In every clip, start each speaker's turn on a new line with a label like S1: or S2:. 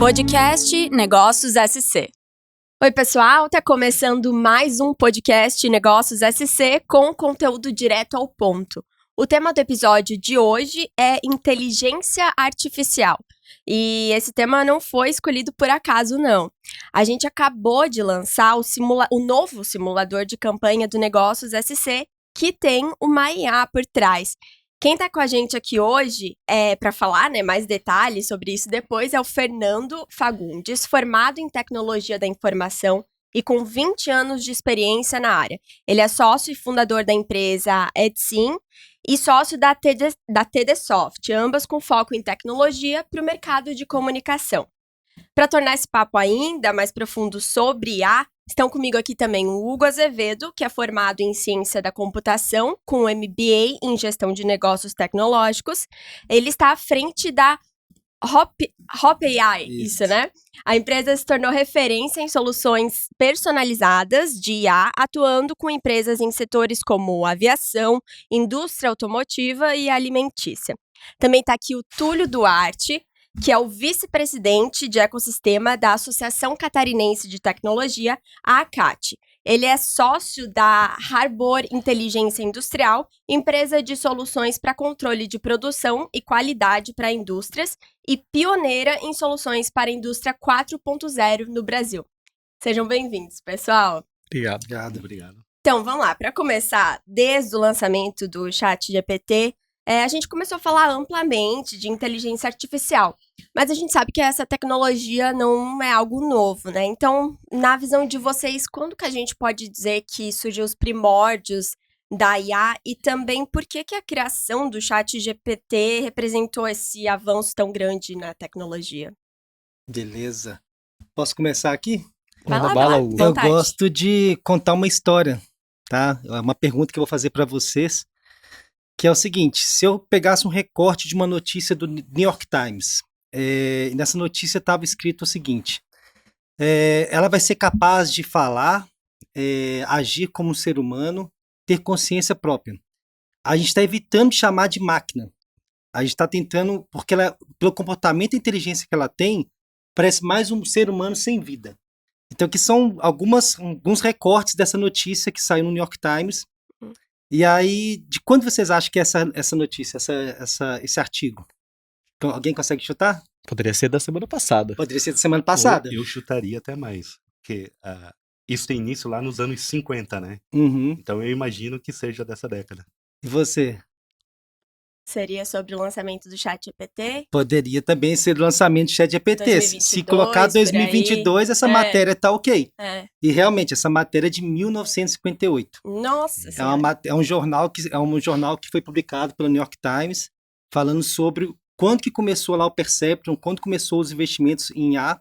S1: Podcast Negócios SC. Oi, pessoal, tá começando mais um podcast Negócios SC com conteúdo direto ao ponto. O tema do episódio de hoje é inteligência artificial. E esse tema não foi escolhido por acaso, não. A gente acabou de lançar o novo simulador de campanha do Negócios SC, que tem uma IA por trás. Quem está com a gente aqui hoje, para falar mais detalhes sobre isso depois, é o Fernando Fagundes, formado em Tecnologia da Informação e com 20 anos de experiência na área. Ele é sócio e fundador da empresa Edsim e sócio da TDSoft, ambas com foco em tecnologia para o mercado de comunicação. Para tornar esse papo ainda mais profundo sobre IA, estão comigo aqui também o Hugo Azevedo, que é formado em Ciência da Computação, com MBA em Gestão de Negócios Tecnológicos. Ele está à frente da Hop AI, isso, né? A empresa se tornou referência em soluções personalizadas de IA, atuando com empresas em setores como aviação, indústria automotiva e alimentícia. Também está aqui o Túlio Duarte, que é o vice-presidente de ecossistema da Associação Catarinense de Tecnologia, a ACAT. Ele é sócio da Harbor Inteligência Industrial, empresa de soluções para controle de produção e qualidade para indústrias e pioneira em soluções para a indústria 4.0 no Brasil. Sejam bem-vindos, pessoal.
S2: Obrigado.
S1: Então, vamos lá. Para começar, desde o lançamento do ChatGPT, a gente começou a falar amplamente de inteligência artificial, mas a gente sabe que essa tecnologia não é algo novo, né? Então, na visão de vocês, quando que a gente pode dizer que surgiu os primórdios da IA e também por que a criação do ChatGPT representou esse avanço tão grande na tecnologia?
S2: Beleza. Posso começar aqui?
S1: Vai lá,
S2: Eu gosto de contar uma história, tá? É uma pergunta que eu vou fazer para vocês, que é o seguinte: se eu pegasse um recorte de uma notícia do New York Times, e nessa notícia estava escrito o seguinte: ela vai ser capaz de falar, agir como um ser humano, ter consciência própria. A gente está evitando de chamar de máquina. A gente está tentando, porque ela, pelo comportamento e inteligência que ela tem, parece mais um ser humano sem vida. Então, que são alguns recortes dessa notícia que saiu no New York Times. E aí, de quando vocês acham que é essa notícia, esse artigo? Então, alguém consegue chutar?
S3: Poderia ser da semana passada.
S2: Poderia ser da semana passada.
S4: Eu chutaria até mais, porque isso tem início lá nos anos 50, né?
S2: Uhum.
S4: Então eu imagino que seja dessa década.
S2: E você?
S1: Seria sobre o lançamento do ChatGPT?
S2: Poderia também ser o lançamento do ChatGPT.
S1: 2022,
S2: se colocar 2022, essa matéria tá ok. E realmente, essa matéria é de 1958.
S1: Nossa!
S2: É um jornal que foi publicado pelo New York Times, falando sobre quando que começou lá o Perceptron, quando começou os investimentos em IA,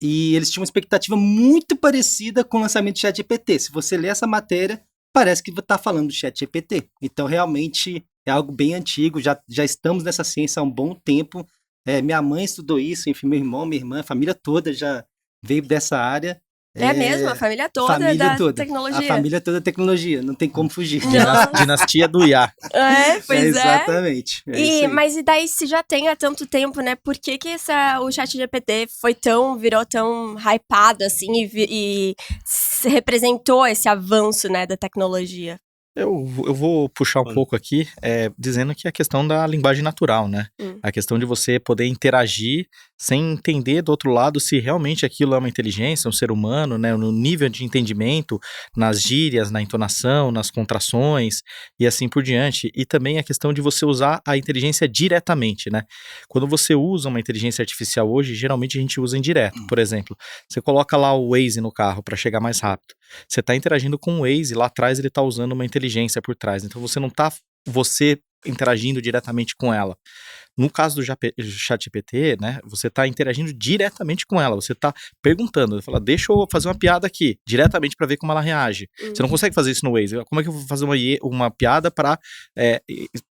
S2: e eles tinham uma expectativa muito parecida com o lançamento do ChatGPT. Se você ler essa matéria, parece que está falando do ChatGPT. Então, realmente, é algo bem antigo, já estamos nessa ciência há um bom tempo. Minha mãe estudou isso, enfim, meu irmão, minha irmã, a família toda já veio dessa área.
S1: É mesmo? A família toda tecnologia?
S2: A família toda da tecnologia, não tem como fugir.
S3: Dinastia do IA.
S1: Pois é.
S2: Exatamente.
S1: Mas e daí, se já tem há tanto tempo, né? Por que o ChatGPT virou tão hypado, assim, e representou esse avanço, né, da tecnologia?
S3: Eu vou puxar um pouco aqui, dizendo que é a questão da linguagem natural, né? A questão de você poder interagir sem entender do outro lado se realmente aquilo é uma inteligência, um ser humano, né? No nível de entendimento, nas gírias, na entonação, nas contrações e assim por diante. E também a questão de você usar a inteligência diretamente, né? Quando você usa uma inteligência artificial hoje, geralmente a gente usa indireto. Por exemplo, você coloca lá o Waze no carro para chegar mais rápido. Você está interagindo com o Waze, lá atrás ele está usando uma inteligência por trás. Então você não está interagindo diretamente com ela. No caso do ChatGPT, né, você está interagindo diretamente com ela, você está perguntando, você fala, deixa eu fazer uma piada aqui, diretamente para ver como ela reage. Você não consegue fazer isso no Waze. Como é que eu vou fazer uma piada para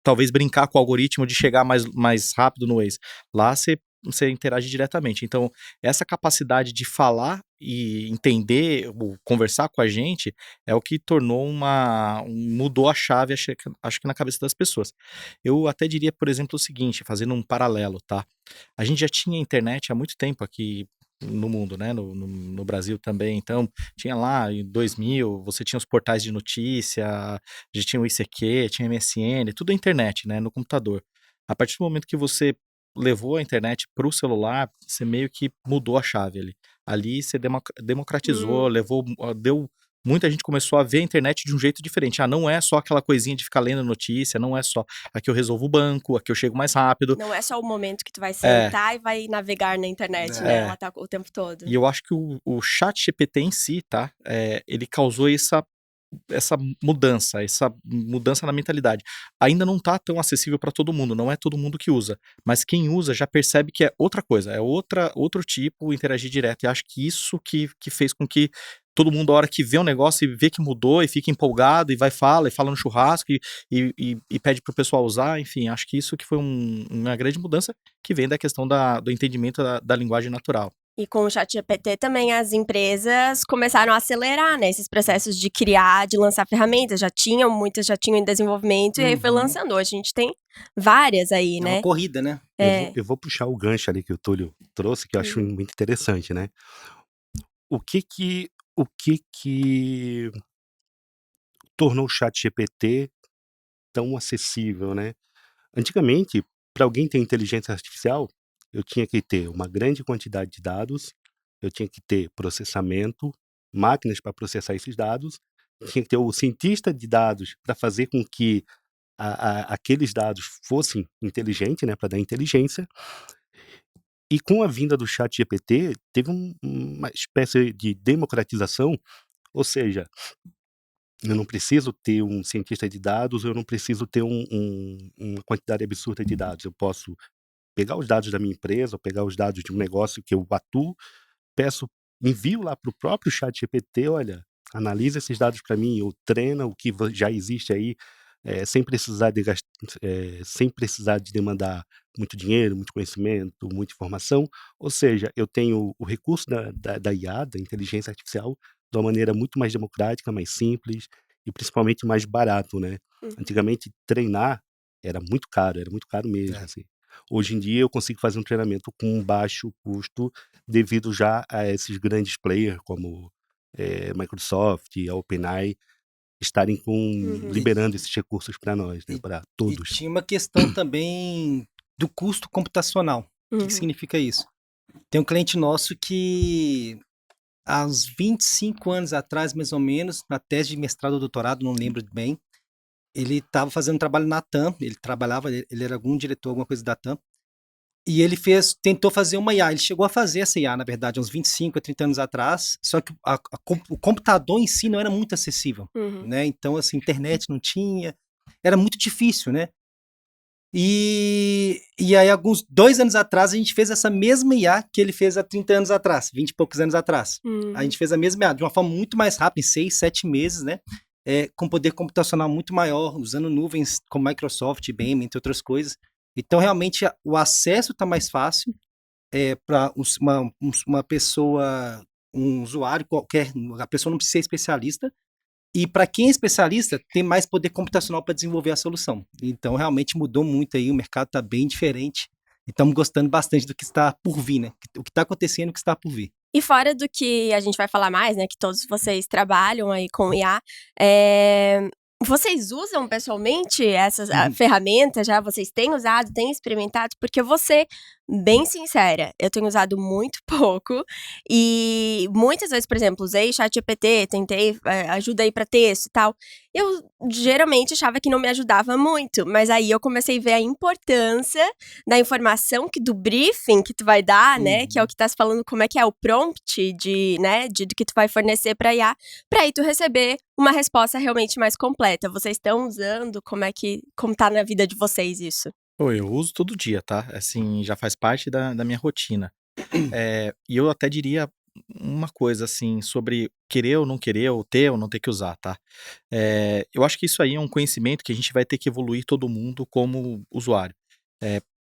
S3: talvez brincar com o algoritmo de chegar mais rápido no Waze? Lá você você interage diretamente. Então, essa capacidade de falar e entender, ou conversar com a gente, é o que tornou mudou a chave, acho que na cabeça das pessoas. Eu até diria, por exemplo, o seguinte, fazendo um paralelo, tá? A gente já tinha internet há muito tempo aqui no mundo, né? No Brasil também. Então, tinha lá em 2000, você tinha os portais de notícia, já tinha o ICQ, tinha MSN, tudo internet, né? No computador. A partir do momento que você levou a internet para o celular, você meio que mudou a chave ali. Ali você democratizou, deu. Muita gente começou a ver a internet de um jeito diferente. Ah, não é só aquela coisinha de ficar lendo notícia, não é só aqui eu resolvo o banco, aqui eu chego mais rápido.
S1: Não é só o momento que tu vai
S3: É,
S1: sentar e vai navegar na internet, né? Ela tá o tempo todo.
S3: e eu acho que o chat GPT em si, tá? Ele causou essa mudança na mentalidade. Ainda não tá tão acessível para todo mundo, não é todo mundo que usa, mas quem usa já percebe que é outra coisa, é outro tipo interagir direto, e acho que isso que fez com que todo mundo, a hora que vê um negócio e vê que mudou e fica empolgado e fala no churrasco e pede pro pessoal usar, enfim, acho que isso que foi uma grande mudança que vem da questão do entendimento da linguagem natural.
S1: E com o ChatGPT também as empresas começaram a acelerar, né, esses processos de criar, de lançar ferramentas. Muitas já tinham em desenvolvimento e aí foi lançando. Hoje a gente tem várias aí,
S2: É
S1: né?
S2: uma corrida, né?
S4: Eu vou puxar o gancho ali que o Túlio trouxe, que eu acho muito interessante, né? O que que tornou o ChatGPT tão acessível, né? Antigamente, para alguém ter inteligência artificial, eu tinha que ter uma grande quantidade de dados, eu tinha que ter processamento, máquinas para processar esses dados, tinha que ter o cientista de dados para fazer com que aqueles dados fossem inteligentes, né, para dar inteligência. E com a vinda do ChatGPT, teve uma espécie de democratização, ou seja, eu não preciso ter um cientista de dados, eu não preciso ter uma quantidade absurda de dados. Eu posso pegar os dados da minha empresa, ou pegar os dados de um negócio que eu atuo, envio lá para o próprio ChatGPT, olha, analisa esses dados para mim, ou treina o que já existe aí, sem precisar sem precisar de demandar muito dinheiro, muito conhecimento, muita informação. Ou seja, eu tenho o recurso da IA, da inteligência artificial, de uma maneira muito mais democrática, mais simples e principalmente mais barato, né? Antigamente, treinar era muito caro mesmo, assim. Hoje em dia eu consigo fazer um treinamento com um baixo custo devido já a esses grandes players como Microsoft, a OpenAI estarem liberando esses recursos para nós, né, para
S2: E
S4: todos.
S2: tinha uma questão também do custo computacional. O que significa isso? Tem um cliente nosso que, há uns 25 anos atrás, mais ou menos, na tese de mestrado ou doutorado, não lembro bem, ele estava fazendo trabalho na TAM, ele era algum diretor, alguma coisa da TAM, e ele tentou fazer uma IA. Ele chegou a fazer essa IA, na verdade, uns 25 a 30 anos atrás, só que o computador em si não era muito acessível, né? Então, assim, internet não tinha, era muito difícil, né? E aí, 2 anos atrás, a gente fez essa mesma IA que ele fez há 30 anos atrás, 20 e poucos anos atrás. A gente fez a mesma IA de uma forma muito mais rápida, em 6, 7 meses, né? Com poder computacional muito maior, usando nuvens como Microsoft, IBM, entre outras coisas. Então, realmente, o acesso está mais fácil para uma pessoa, um usuário qualquer, a pessoa não precisa ser especialista. E para quem é especialista, tem mais poder computacional para desenvolver a solução. Então, realmente mudou muito aí, o mercado está bem diferente. E estamos gostando bastante do que está por vir, né? O que está acontecendo e o que está por vir.
S1: E fora do que a gente vai falar mais, né, que todos vocês trabalham aí com IA, vocês usam pessoalmente essas ferramentas já? Vocês têm usado, têm experimentado? Porque eu vou ser bem sincera, eu tenho usado muito pouco e muitas vezes, por exemplo, usei ChatGPT, tentei ajuda aí pra texto e tal. Eu geralmente achava que não me ajudava muito, mas aí eu comecei a ver a importância da informação do briefing que tu vai dar, né, que é o que tá se falando, como é que é o prompt do que tu vai fornecer pra IA, pra aí tu receber uma resposta realmente mais completa. Vocês estão usando? Como tá na vida de vocês isso?
S3: Eu uso todo dia, tá? Assim, já faz parte da minha rotina. E eu até diria uma coisa, assim, sobre querer ou não querer, ou ter ou não ter que usar, tá? Eu acho que isso aí é um conhecimento que a gente vai ter que evoluir todo mundo como usuário.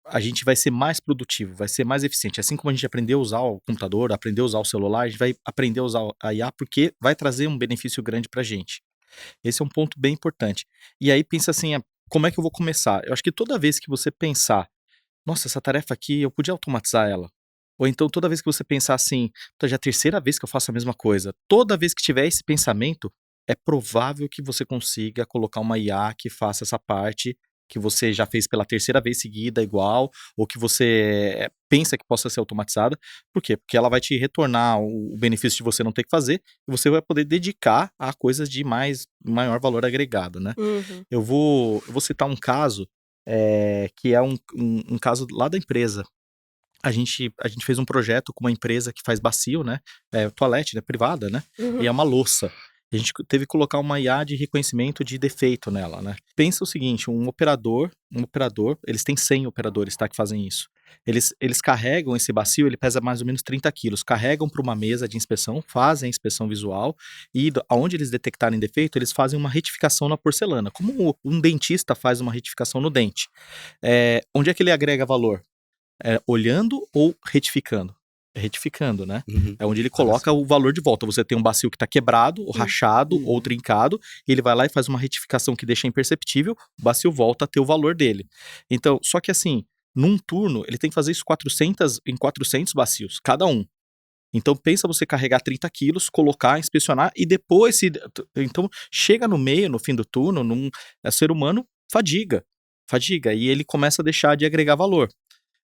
S3: a gente vai ser mais produtivo, vai ser mais eficiente. Assim como a gente aprendeu a usar o computador, aprendeu a usar o celular, a gente vai aprender a usar a IA porque vai trazer um benefício grande pra gente. Esse é um ponto bem importante. E aí pensa assim, como é que eu vou começar? Eu acho que toda vez que você pensar, nossa, essa tarefa aqui, eu podia automatizar ela. Ou então toda vez que você pensar assim, já é a terceira vez que eu faço a mesma coisa. Toda vez que tiver esse pensamento, é provável que você consiga colocar uma IA que faça essa parte que você já fez pela terceira vez seguida igual, ou que você pensa que possa ser automatizada. Por quê? Porque ela vai te retornar o benefício de você não ter que fazer, e você vai poder dedicar a coisas de maior valor agregado, né?
S1: Uhum.
S3: Eu vou citar um caso, que é um caso lá da empresa. A gente fez um projeto com uma empresa que faz bacio, né? Toalete, né? Privada, né? E é uma louça. A gente teve que colocar uma IA de reconhecimento de defeito nela, né? Pensa o seguinte, um operador, eles têm 100 operadores, tá? Que fazem isso. Eles carregam esse bacio, ele pesa mais ou menos 30 quilos, carregam para uma mesa de inspeção, fazem a inspeção visual e aonde eles detectarem defeito, eles fazem uma retificação na porcelana, como um dentista faz uma retificação no dente. Onde é que ele agrega valor? Olhando ou retificando? É retificando, né?
S4: Uhum.
S3: É onde ele coloca o valor de volta. Você tem um bacio que está quebrado, ou rachado, ou trincado, e ele vai lá e faz uma retificação que deixa imperceptível, o bacio volta a ter o valor dele. Então, só que assim, num turno, ele tem que fazer isso em 400 bacios, cada um. Então, pensa você carregar 30 quilos, colocar, inspecionar, e depois, então, chega no meio, no fim do turno, ser humano fadiga, e ele começa a deixar de agregar valor.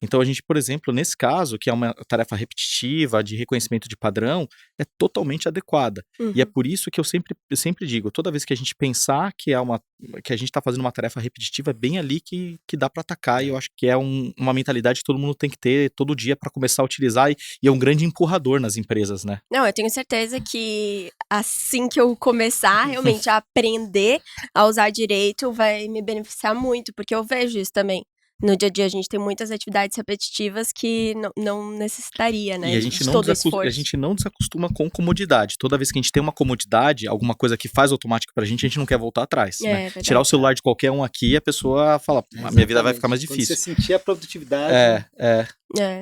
S3: Então a gente, por exemplo, nesse caso, que é uma tarefa repetitiva, de reconhecimento de padrão, é totalmente adequada.
S1: Uhum.
S3: E é por isso que eu sempre digo, toda vez que a gente pensar que a gente está fazendo uma tarefa repetitiva, é bem ali que dá para atacar. E eu acho que é uma mentalidade que todo mundo tem que ter todo dia para começar a utilizar, e é um grande empurrador nas empresas, né?
S1: Não, eu tenho certeza que assim que eu começar realmente a aprender a usar direito, vai me beneficiar muito, porque eu vejo isso também. No dia a dia, a gente tem muitas atividades repetitivas que não necessitaria, né?
S3: E a gente,
S1: esforço.
S3: a gente não desacostuma com comodidade. Toda vez que a gente tem uma comodidade, alguma coisa que faz automático pra gente não quer voltar atrás, né?
S1: Verdade.
S3: Tirar o celular de qualquer um aqui, a pessoa fala, a minha vida vai ficar mais difícil.
S2: Quando você sentir a produtividade.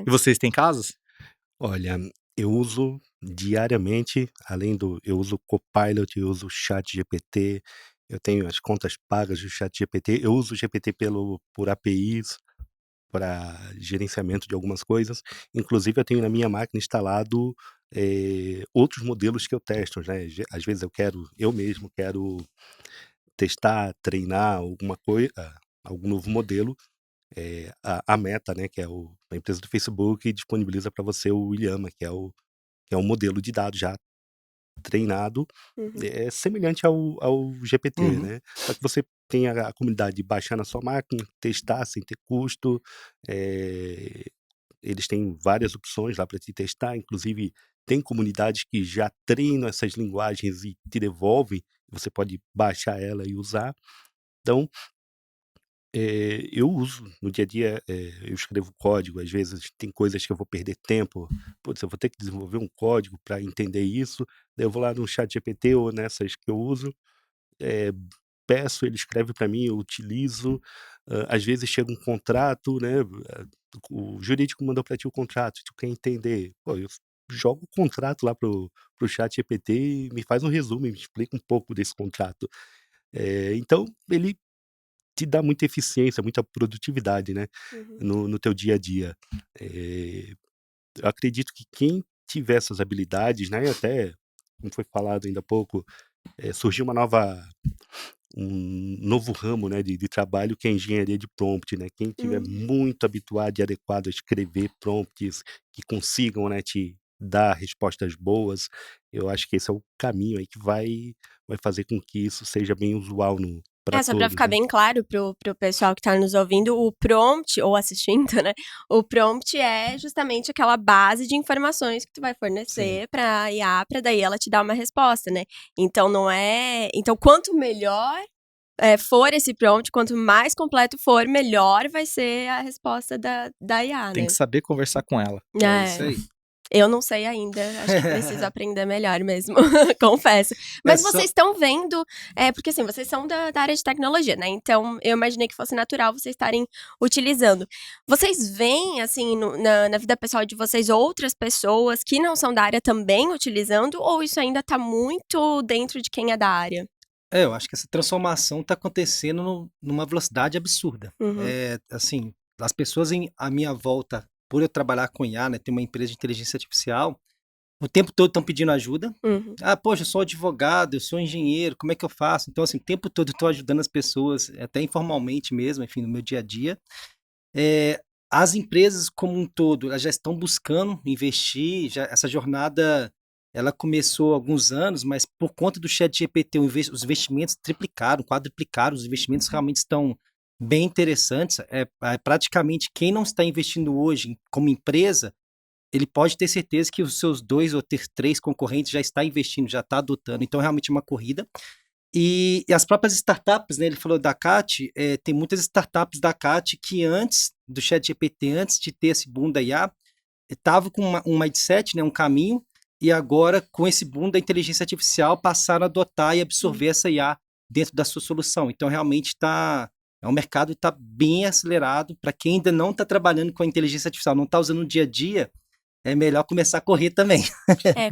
S3: E vocês têm casos?
S4: Olha, eu uso diariamente, eu uso o Copilot, eu uso o ChatGPT, eu tenho as contas pagas do ChatGPT, eu uso o GPT por APIs, para gerenciamento de algumas coisas. Inclusive, eu tenho na minha máquina instalado outros modelos que eu testo, né? Às vezes eu mesmo quero testar, treinar alguma coisa, algum novo modelo. A Meta, né, que é a empresa do Facebook, disponibiliza para você o Llama, que é um modelo de dados já treinado, semelhante ao GPT, né? Só que você tem a comunidade de baixar na sua máquina, testar sem ter custo. Eles têm várias opções lá para te testar, inclusive tem comunidades que já treinam essas linguagens e te devolvem, você pode baixar ela e usar. Então, eu uso no dia a dia, eu escrevo código, às vezes tem coisas que eu vou perder tempo, putz, eu vou ter que desenvolver um código para entender isso, daí eu vou lá no ChatGPT ou nessas que eu uso, peço, ele escreve para mim, eu utilizo, às vezes chega um contrato, né, o jurídico mandou para ti o contrato, tu quer entender, pô, eu jogo o contrato lá pro ChatGPT e me faz um resumo, me explica um pouco desse contrato. Então ele te dá muita eficiência, muita produtividade, né, no teu dia a dia. Eu acredito que quem tiver essas habilidades, né, até como foi falado ainda há pouco, surgiu um novo ramo, né, de trabalho, que é a engenharia de prompt, né. Quem tiver muito habituado e adequado a escrever prompts que consigam, né, te dar respostas boas, eu acho que esse é o caminho aí que vai fazer com que isso seja bem usual para
S1: Só pra
S4: todos,
S1: ficar
S4: né.
S1: bem claro pro pessoal que tá nos ouvindo, o prompt, ou assistindo, né? O prompt é justamente aquela base de informações que tu vai fornecer pra IA, pra daí ela te dar uma resposta, né? Então não é. Então, quanto melhor for esse prompt, quanto mais completo for, melhor vai ser a resposta da IA,
S3: Tem
S1: né?
S3: que saber conversar com ela.
S2: É isso aí.
S1: Eu não sei ainda, acho que preciso aprender melhor mesmo, confesso. Mas vocês estão vendo, porque assim, vocês são da área de tecnologia, né? Então, eu imaginei que fosse natural vocês estarem utilizando. Vocês veem, assim, na vida pessoal de vocês, outras pessoas que não são da área também utilizando, ou isso ainda tá muito dentro de quem é da área?
S2: Eu acho que essa transformação está acontecendo numa velocidade absurda.
S1: Uhum.
S2: Assim, as pessoas à minha volta, por eu trabalhar com IA, né, ter uma empresa de inteligência artificial, o tempo todo estão pedindo ajuda.
S1: Uhum.
S2: Poxa, eu sou advogado, eu sou engenheiro, como é que eu faço? Então, assim, o tempo todo eu estou ajudando as pessoas, até informalmente mesmo, enfim, no meu dia a dia. As empresas como um todo, elas já estão buscando investir, essa jornada, ela começou há alguns anos, mas por conta do ChatGPT, os investimentos triplicaram, quadruplicaram, os investimentos realmente estão bem interessantes. Praticamente quem não está investindo hoje como empresa, ele pode ter certeza que os seus 2 ou 3 concorrentes já está investindo, já está adotando. Então, realmente é uma corrida. E as próprias startups, né? Ele falou da CAT, tem muitas startups da CAT que antes do ChatGPT, antes de ter esse boom da IA, estavam com um mindset, né, um caminho, e agora, com esse boom da inteligência artificial, passaram a adotar e absorver essa IA dentro da sua solução. Então, realmente o mercado está bem acelerado. Para quem ainda não está trabalhando com a inteligência artificial, não está usando no dia a dia, é melhor começar a correr também.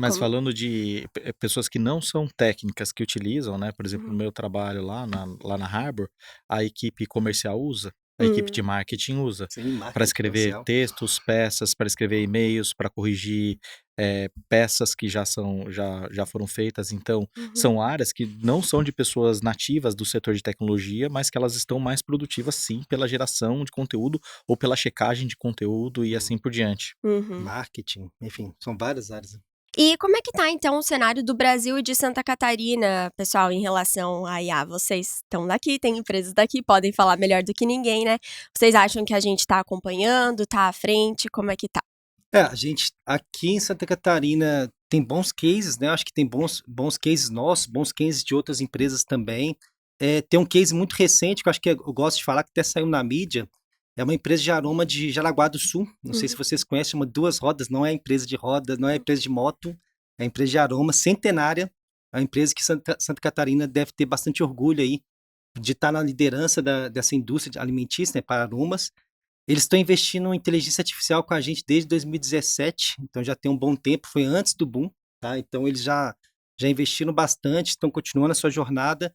S3: Mas falando de pessoas que não são técnicas que utilizam, né? Por exemplo, no meu trabalho lá na Harbor, a equipe comercial usa, a equipe de marketing usa, para escrever textos, peças, para escrever e-mails, para corrigir peças que já foram feitas. Então, são áreas que não são de pessoas nativas do setor de tecnologia, mas que elas estão mais produtivas, sim, pela geração de conteúdo ou pela checagem de conteúdo e assim por diante.
S2: Marketing, enfim, são várias áreas.
S1: E como é que tá, então, o cenário do Brasil e de Santa Catarina, pessoal, em relação à IA? Vocês estão daqui, têm empresas daqui, podem falar melhor do que ninguém, né? Vocês acham que a gente tá acompanhando, tá à frente? Como é que tá?
S2: A gente aqui em Santa Catarina tem bons cases, né? Acho que tem bons cases nossos, bons cases de outras empresas também. Tem um case muito recente que eu acho que eu gosto de falar, que até saiu na mídia. É uma empresa de aroma de Jaraguá do Sul. Não sei se vocês conhecem, chama Duas Rodas. Não é empresa de rodas, não é empresa de moto. É empresa de aroma centenária. É uma empresa que Santa Catarina deve ter bastante orgulho aí de estar na liderança dessa indústria alimentícia, né, para aromas. Eles estão investindo em inteligência artificial com a gente desde 2017, então já tem um bom tempo, foi antes do boom, tá? Então eles já investiram bastante, estão continuando a sua jornada.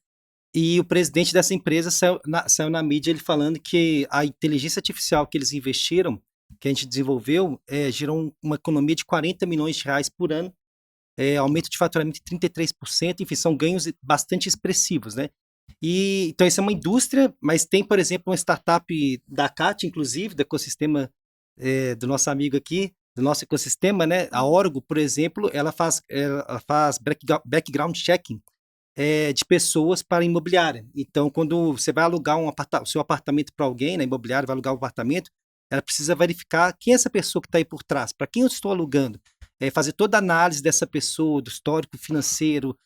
S2: E o presidente dessa empresa saiu na mídia ele falando que a inteligência artificial que eles investiram, que a gente desenvolveu, gerou uma economia de 40 milhões de reais por ano, aumento de faturamento de 33%, enfim, são ganhos bastante expressivos, né? Então, isso é uma indústria, mas tem, por exemplo, uma startup da CAT, inclusive, do ecossistema do nosso amigo aqui, do nosso ecossistema, né? A Orgo, por exemplo, ela faz background checking de pessoas para imobiliária. Então, quando você vai alugar o seu apartamento para alguém, na imobiliária vai alugar um apartamento, ela precisa verificar quem é essa pessoa que está aí por trás, para quem eu estou alugando, fazer toda a análise dessa pessoa, do histórico financeiro,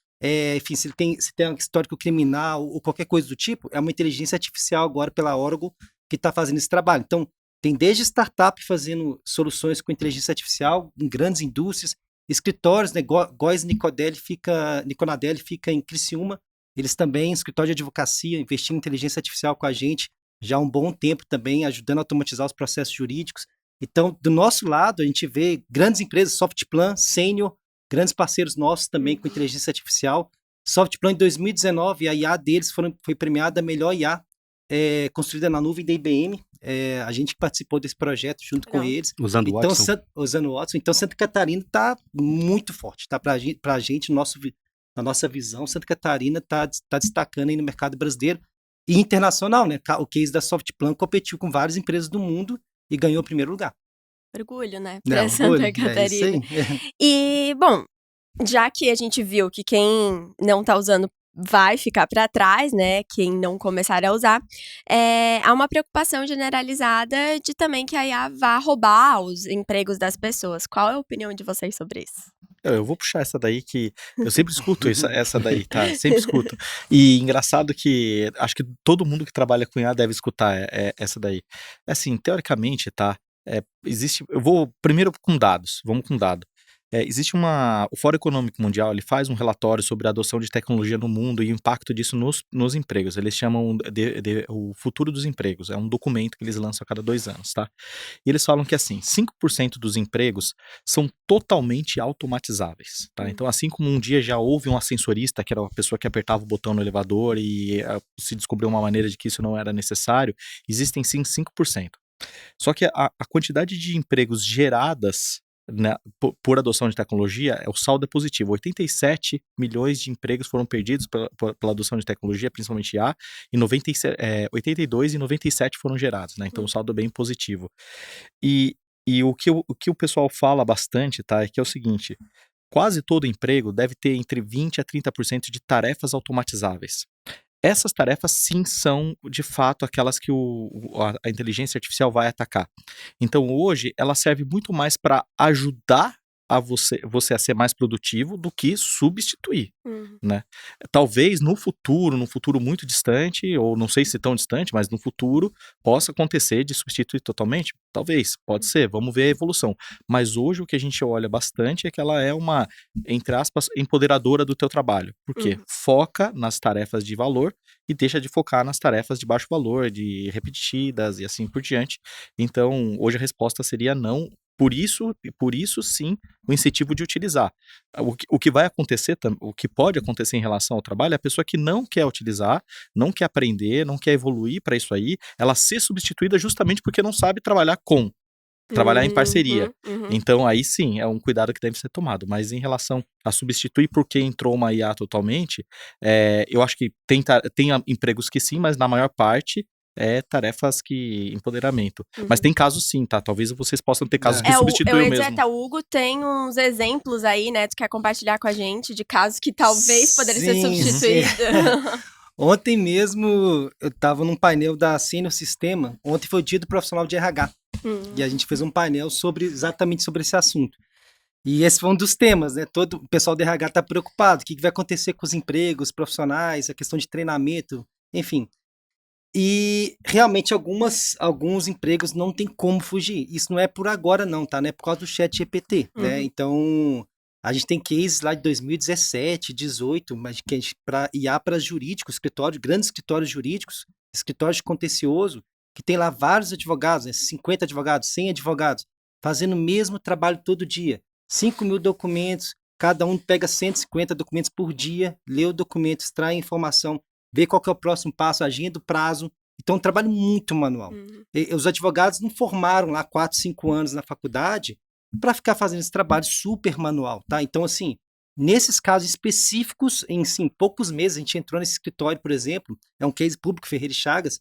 S2: enfim, se tem um histórico criminal ou qualquer coisa do tipo, é uma inteligência artificial agora pela Oracle que está fazendo esse trabalho. Então, tem desde startup fazendo soluções com inteligência artificial em grandes indústrias, escritórios, né, Góes Niconadelli fica em Criciúma, eles também, escritório de advocacia, investindo em inteligência artificial com a gente já há um bom tempo também, ajudando a automatizar os processos jurídicos. Então, do nosso lado, a gente vê grandes empresas, Softplan, Senior, grandes parceiros nossos também com inteligência artificial. Softplan, em 2019, a IA deles foi premiada a melhor IA construída na nuvem da IBM. A gente participou desse projeto junto com eles.
S4: Usando o Watson.
S2: Usando o Watson. Então, Santa Catarina está muito forte. Tá? Para a gente, na nossa visão, Santa Catarina está destacando aí no mercado brasileiro e internacional. Né? O case da Softplan competiu com várias empresas do mundo e ganhou o primeiro lugar.
S1: Orgulho, né? Pra Santa Catarina.
S2: Isso
S1: E, bom, já que a gente viu que quem não tá usando vai ficar para trás, né? Quem não começar a usar, há uma preocupação generalizada de também que a IA vá roubar os empregos das pessoas. Qual é a opinião de vocês sobre isso?
S3: Eu vou puxar essa daí que eu sempre escuto essa daí, tá? Sempre escuto. E engraçado que acho que todo mundo que trabalha com IA deve escutar essa daí. Assim, teoricamente, tá? Eu vou primeiro com dados, vamos com dado. Existe o Fórum Econômico Mundial, ele faz um relatório sobre a adoção de tecnologia no mundo e o impacto disso nos empregos. Eles chamam o futuro dos empregos. É um documento que eles lançam a cada 2 anos, tá? E eles falam que, assim, 5% dos empregos são totalmente automatizáveis, tá? Então, assim como um dia já houve um ascensorista, que era a pessoa que apertava o botão no elevador e se descobriu uma maneira de que isso não era necessário, existem sim 5%. Só que a quantidade de empregos geradas, né, por adoção de tecnologia, o saldo é positivo. 87 milhões de empregos foram perdidos pela adoção de tecnologia, principalmente IA, e 82 e 97 foram gerados, né? Então o saldo é bem positivo. E o que o pessoal fala bastante, tá, é que é o seguinte: quase todo emprego deve ter entre 20% a 30% de tarefas automatizáveis. Essas tarefas, sim, são, de fato, aquelas que a inteligência artificial vai atacar. Então, hoje, ela serve muito mais para ajudar você a ser mais produtivo do que substituir, né? Talvez no futuro muito distante, ou não sei se tão distante, mas no futuro possa acontecer de substituir totalmente. Talvez, pode ser, vamos ver a evolução. Mas hoje o que a gente olha bastante é que ela é uma, entre aspas, empoderadora do teu trabalho. Por quê? Foca nas tarefas de valor e deixa de focar nas tarefas de baixo valor, de repetidas e assim por diante. Então, hoje a resposta seria não. Por isso sim, o incentivo de utilizar. O que vai acontecer, o que pode acontecer em relação ao trabalho, é a pessoa que não quer utilizar, não quer aprender, não quer evoluir para isso aí, ela ser substituída justamente porque não sabe trabalhar em parceria. Então, aí sim, é um cuidado que deve ser tomado. Mas em relação a substituir porque entrou uma IA totalmente, eu acho que tem empregos que sim, mas na maior parte tarefas que empoderamento. Mas tem casos sim, tá? Talvez vocês possam ter casos que substituem mesmo.
S1: O Hugo tem uns exemplos aí, né? Tu quer compartilhar com a gente de casos que talvez poderiam ser substituídos?
S2: Ontem mesmo eu estava num painel da Senior Sistema. Ontem foi o dia do profissional de RH. E a gente fez um painel exatamente sobre esse assunto. E esse foi um dos temas, né? Todo o pessoal do RH está preocupado. O que vai acontecer com os empregos profissionais, a questão de treinamento, enfim. E realmente alguns empregos não tem como fugir. Isso não é por agora não, tá? Não é por causa do ChatGPT, né? Então, a gente tem cases lá de 2017, 2018, mas para IA para jurídicos, grandes escritórios jurídicos, escritórios de contencioso, que tem lá vários advogados, né? 50 advogados, 100 advogados, fazendo o mesmo trabalho todo dia. 5.000 documentos, cada um pega 150 documentos por dia, lê o documento, extrai a informação, ver qual que é o próximo passo, agenda, o prazo. Então, é um trabalho muito manual. Os advogados não formaram lá 4, 5 anos na faculdade para ficar fazendo esse trabalho super manual, tá? Então, assim, nesses casos específicos, em poucos meses, a gente entrou nesse escritório, por exemplo, é um case público, Ferreira e Chagas,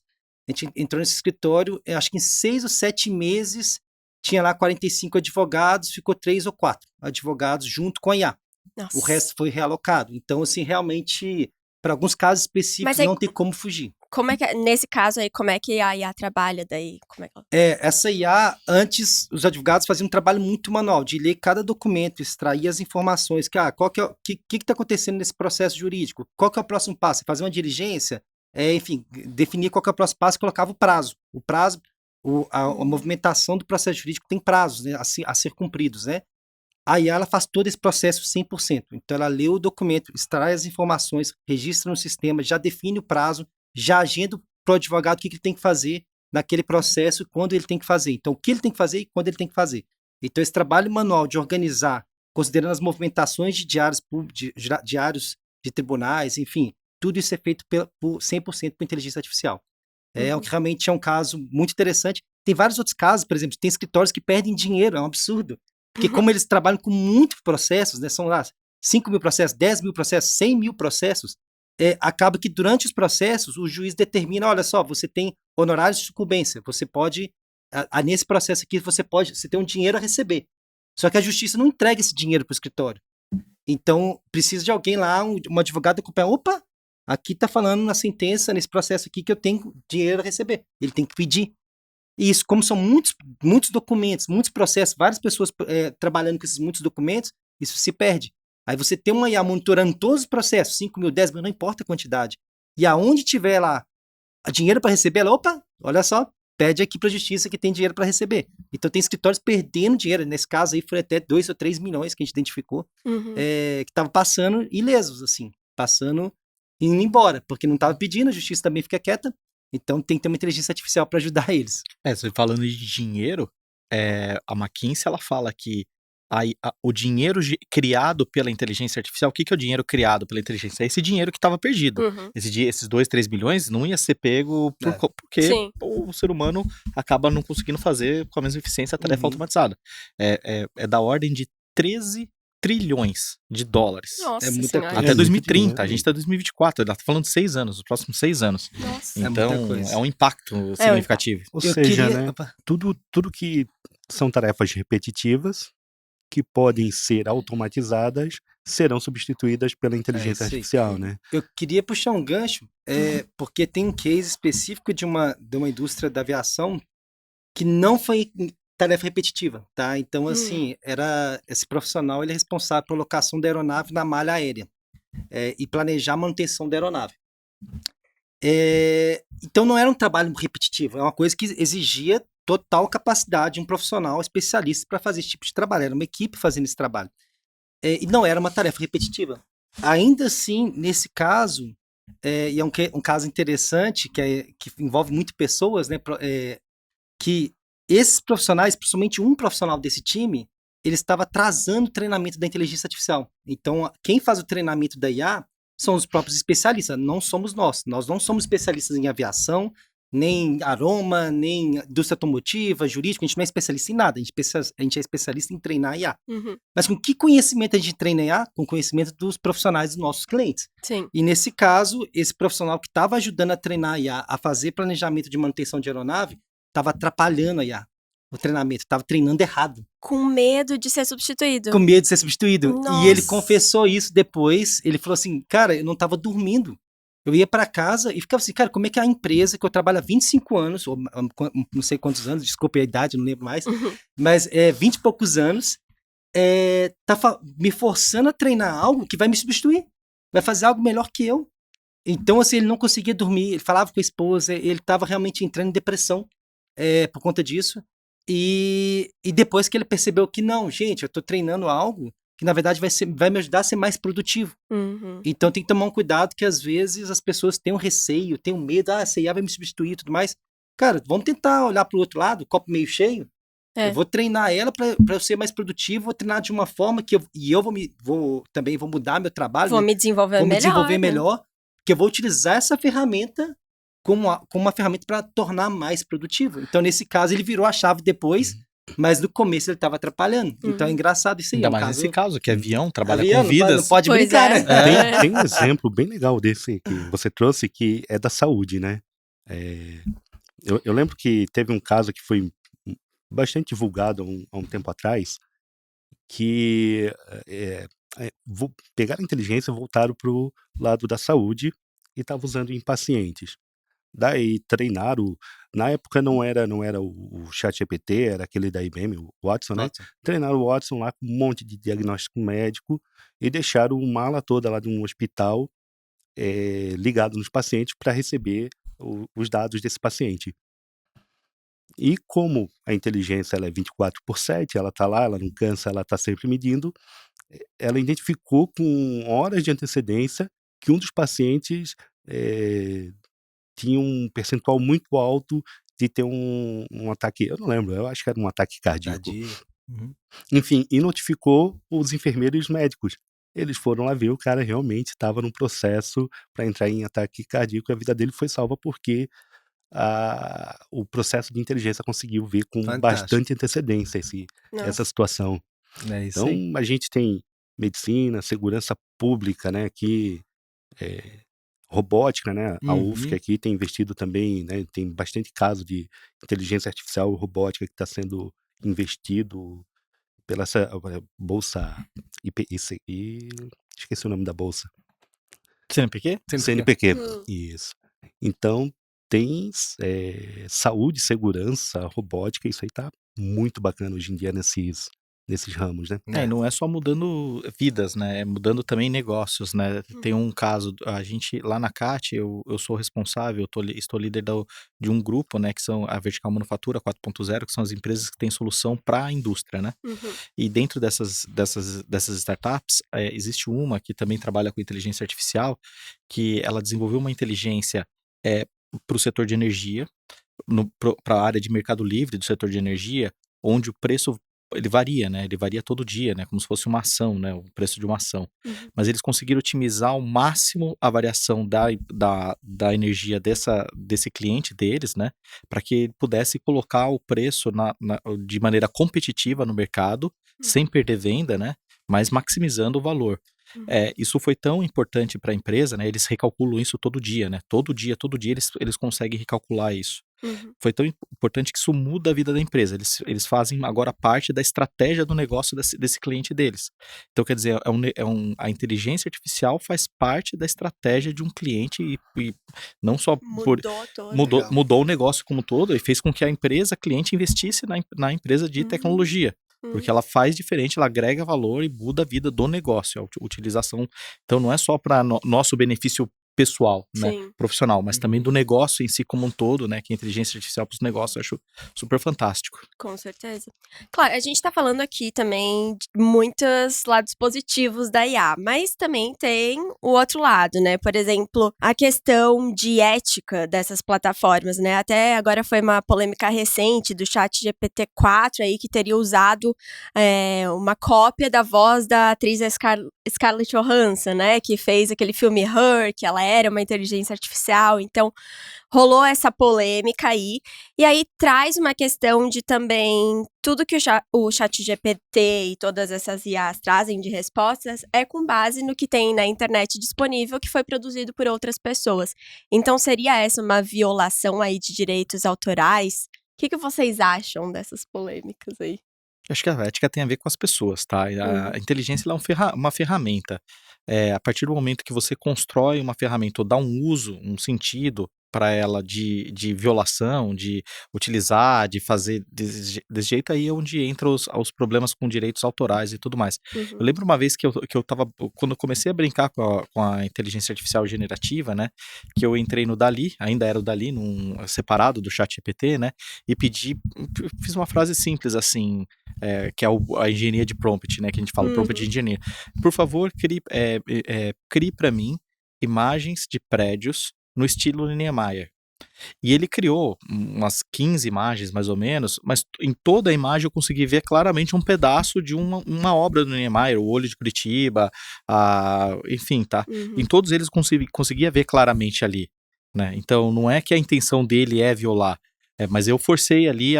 S2: a gente entrou nesse escritório, acho que em 6 ou 7 meses, tinha lá 45 advogados, ficou 3 ou 4 advogados junto com a IA. Nossa. O resto foi realocado. Então, assim, realmente, para alguns casos específicos, não tem como fugir.
S1: Como é que, nesse caso aí, como é que a IA trabalha daí?
S2: Essa IA, antes, os advogados faziam um trabalho muito manual, de ler cada documento, extrair as informações, o que está acontecendo nesse processo jurídico, qual que é o próximo passo, fazer uma diligência, enfim, definir qual que é o próximo passo e colocava o prazo. O prazo, a movimentação do processo jurídico tem prazos, né, a ser cumpridos, né? A IA, ela faz todo esse processo 100%. Então, ela lê o documento, extrai as informações, registra no sistema, já define o prazo, já agenda para o advogado o que ele tem que fazer naquele processo e quando ele tem que fazer. Então, o que ele tem que fazer e quando ele tem que fazer. Então, esse trabalho manual de organizar, considerando as movimentações de diários de tribunais, enfim, tudo isso é feito por 100% por inteligência artificial. Realmente é um caso muito interessante. Tem vários outros casos, por exemplo, tem escritórios que perdem dinheiro, é um absurdo. Porque como eles trabalham com muitos processos, né, são lá 5.000 processos, 10.000 processos, 100.000 processos, acaba que durante os processos o juiz determina, olha só, você tem honorários de sucumbência, você pode, nesse processo aqui, você tem um dinheiro a receber. Só que a justiça não entrega esse dinheiro para o escritório. Então, precisa de alguém lá, um advogado acompanhar, opa, aqui está falando na sentença, nesse processo aqui, que eu tenho dinheiro a receber. Ele tem que pedir. E isso, como são muitos documentos, muitos processos, várias pessoas trabalhando com esses muitos documentos, isso se perde. Aí você tem uma IA monitorando todos os processos, 5.000, 10.000, não importa a quantidade. E aonde tiver lá dinheiro para receber, ela, opa, olha só, pede aqui para a justiça que tem dinheiro para receber. Então tem escritórios perdendo dinheiro. Nesse caso aí foi até 2 ou 3 milhões que a gente identificou, que estavam passando ilesos, assim, passando e indo embora, porque não estava pedindo, a justiça também fica quieta. Então tem que ter uma inteligência artificial para ajudar eles.
S3: Você falando de dinheiro, a McKinsey ela fala que o dinheiro criado pela inteligência artificial, o que é o dinheiro criado pela inteligência? É esse dinheiro que estava perdido. Esses 2, 3 bilhões não ia ser pego porque
S1: Sim.
S3: o ser humano acaba não conseguindo fazer com a mesma eficiência a tarefa automatizada. É da ordem de 13 trilhões de dólares.
S1: Nossa
S2: É muita
S1: senhora.
S2: coisa.
S3: Até
S2: muito
S3: 2030,
S2: dinheiro.
S3: a gente tá em 2024, ela tá falando de 6 anos, os próximos 6 anos.
S1: Nossa.
S3: Então,
S2: muita coisa.
S3: é um impacto significativo.
S4: Ou
S2: Eu
S4: seja,
S2: queria-
S4: né,
S2: Opa.
S4: tudo que são tarefas repetitivas que podem ser automatizadas serão substituídas pela inteligência
S2: isso aí.
S4: artificial, né?
S2: Eu queria puxar um gancho, porque tem um case específico de uma indústria da aviação que não foi tarefa repetitiva, tá? Então, assim, esse profissional ele é responsável pela locação da aeronave na malha aérea e planejar a manutenção da aeronave. Então, não era um trabalho repetitivo, é uma coisa que exigia total capacidade de um profissional especialista para fazer esse tipo de trabalho. Era uma equipe fazendo esse trabalho. E não era uma tarefa repetitiva. Ainda assim, nesse caso, e é um caso interessante, que envolve muito pessoas, né? Que esses profissionais, principalmente um profissional desse time, ele estava atrasando o treinamento da inteligência artificial. Então, quem faz o treinamento da IA são os próprios especialistas, não somos nós. Nós não somos especialistas em aviação, nem aroma, nem indústria automotiva, jurídico, a gente não é especialista em nada, a gente é especialista em treinar IA. Mas com que conhecimento a gente treina IA? Com conhecimento dos profissionais dos nossos clientes.
S1: Sim.
S2: E nesse caso, esse profissional que estava ajudando a treinar a IA, a fazer planejamento de manutenção de aeronave, estava atrapalhando a IA, o treinamento, estava treinando errado.
S1: Com medo de ser substituído.
S2: Com medo de ser substituído.
S1: Nossa.
S2: E ele confessou isso depois, ele falou assim, cara, eu não estava dormindo. Eu ia para casa e ficava assim, cara, como é que a empresa que eu trabalho há 25 anos, ou não sei quantos anos, desculpe a idade, não lembro mais, mas 20 e poucos anos, tá me forçando a treinar algo que vai me substituir, vai fazer algo melhor que eu. Então, assim, ele não conseguia dormir, ele falava com a esposa, ele estava realmente entrando em depressão por conta disso. E depois que ele percebeu que não, gente, eu estou treinando algo que na verdade vai me ajudar a ser mais produtivo. Então tem que tomar um cuidado que às vezes as pessoas têm um receio, têm um medo, essa IA vai me substituir e tudo mais. Cara, vamos tentar olhar para o outro lado, copo meio cheio. Eu vou treinar ela para eu ser mais produtivo, vou treinar de uma forma que eu também vou mudar meu trabalho.
S1: Vou me desenvolver melhor.
S2: Vou me desenvolver melhor, que eu vou utilizar essa ferramenta como uma ferramenta para tornar mais produtivo. Então, nesse caso, ele virou a chave depois, mas no começo ele estava atrapalhando. Então, é engraçado isso aí.
S3: Ainda mais nesse caso, que avião trabalha
S2: Avião,
S3: com vidas.
S2: não pode
S1: Pois
S2: brincar,
S1: é.
S2: né?
S4: Tem um exemplo bem legal desse que você trouxe, que é da saúde, né? Eu lembro que teve um caso que foi bastante divulgado há um tempo atrás, que pegaram a inteligência e voltaram para o lado da saúde e estavam usando em pacientes. Daí treinaram, na época não era o ChatGPT, era aquele da IBM, o Watson, né? Treinaram o Watson lá com um monte de diagnóstico médico e deixaram uma ala toda lá de um hospital ligado nos pacientes para receber os dados desse paciente. E como a inteligência ela é 24/7, ela está lá, ela não cansa, ela está sempre medindo, ela identificou com horas de antecedência que um dos pacientes tinha um percentual muito alto de ter um ataque, eu não lembro, eu acho que era um ataque cardíaco. Enfim, e notificou os enfermeiros e os médicos. Eles foram lá ver, o cara realmente estava num processo para entrar em ataque cardíaco e a vida dele foi salva porque o processo de inteligência conseguiu ver com bastante antecedência essa situação. Então, a gente tem medicina, segurança pública, né, que robótica, né, a UFSC aqui tem investido também, né, tem bastante caso de inteligência artificial e robótica que está sendo investido pela essa bolsa esqueci o nome da bolsa.
S3: CNPq?
S4: CNPq, isso. Então, tem saúde, segurança, robótica, isso aí tá muito bacana hoje em dia nesses nesses ramos, né?
S3: E não é só mudando vidas, né? É mudando também negócios, né? Tem um caso, a gente, lá na CAT, eu sou responsável, estou líder de um grupo, né? Que são a Vertical Manufatura 4.0, que são as empresas que têm solução para a indústria, né? E dentro dessas startups, existe uma que também trabalha com inteligência artificial, que ela desenvolveu uma inteligência para o setor de energia, para a área de mercado livre do setor de energia, onde o preço ele varia, né? Ele varia todo dia, né? Como se fosse uma ação, né? O preço de uma ação. Mas eles conseguiram otimizar ao máximo a variação da energia desse cliente deles, né? Para que ele pudesse colocar o preço de maneira competitiva no mercado, sem perder venda, né? Mas maximizando o valor. Isso foi tão importante para a empresa, né? Eles recalculam isso todo dia, né? Todo dia eles conseguem recalcular isso. Foi tão importante que isso muda a vida da empresa. Eles fazem agora parte da estratégia do negócio desse cliente deles. Então, quer dizer, a inteligência artificial faz parte da estratégia de um cliente e não só mudou o negócio como um todo e fez com que a empresa cliente investisse na empresa de tecnologia. Porque ela faz diferente, ela agrega valor e muda a vida do negócio, a utilização. Então não é só para nosso benefício pessoal, né, profissional, mas também do negócio em si como um todo, né, que a inteligência artificial para os negócios eu acho super fantástico.
S1: Com certeza. Claro, a gente tá falando aqui também de muitos lados positivos da IA, mas também tem o outro lado, né? Por exemplo, a questão de ética dessas plataformas, né? Até agora foi uma polêmica recente do ChatGPT-4 aí, que teria usado uma cópia da voz da atriz Scarlett Johansson, né? Que fez aquele filme Her, que ela era uma inteligência artificial. Então, rolou essa polêmica aí. E aí traz uma questão de também tudo que o ChatGPT e todas essas IAs trazem de respostas é com base no que tem na internet disponível que foi produzido por outras pessoas. Então seria essa uma violação aí de direitos autorais? O que vocês acham dessas polêmicas aí?
S3: Acho que a ética tem a ver com as pessoas, tá? A inteligência ela é uma ferramenta. A partir do momento que você constrói uma ferramenta ou dá um uso, um sentido para ela de violação, de utilizar, de fazer desse jeito, aí é onde entram os problemas com direitos autorais e tudo mais. Eu lembro uma vez que eu tava, quando eu comecei a brincar com a inteligência artificial generativa, né, que eu entrei no DALL-E, ainda era o DALL-E, separado do ChatGPT, né, e fiz uma frase simples assim, que é a engenharia de prompt, né, que a gente fala, prompt engineer. Por favor, crie para mim imagens de prédios no estilo Niemeyer. E ele criou umas 15 imagens, mais ou menos, mas em toda a imagem eu consegui ver claramente um pedaço de uma obra do Niemeyer, o Olho de Curitiba, enfim, tá? Em todos eles conseguia ver claramente ali, né? Então não é que a intenção dele é violar, mas eu forcei ali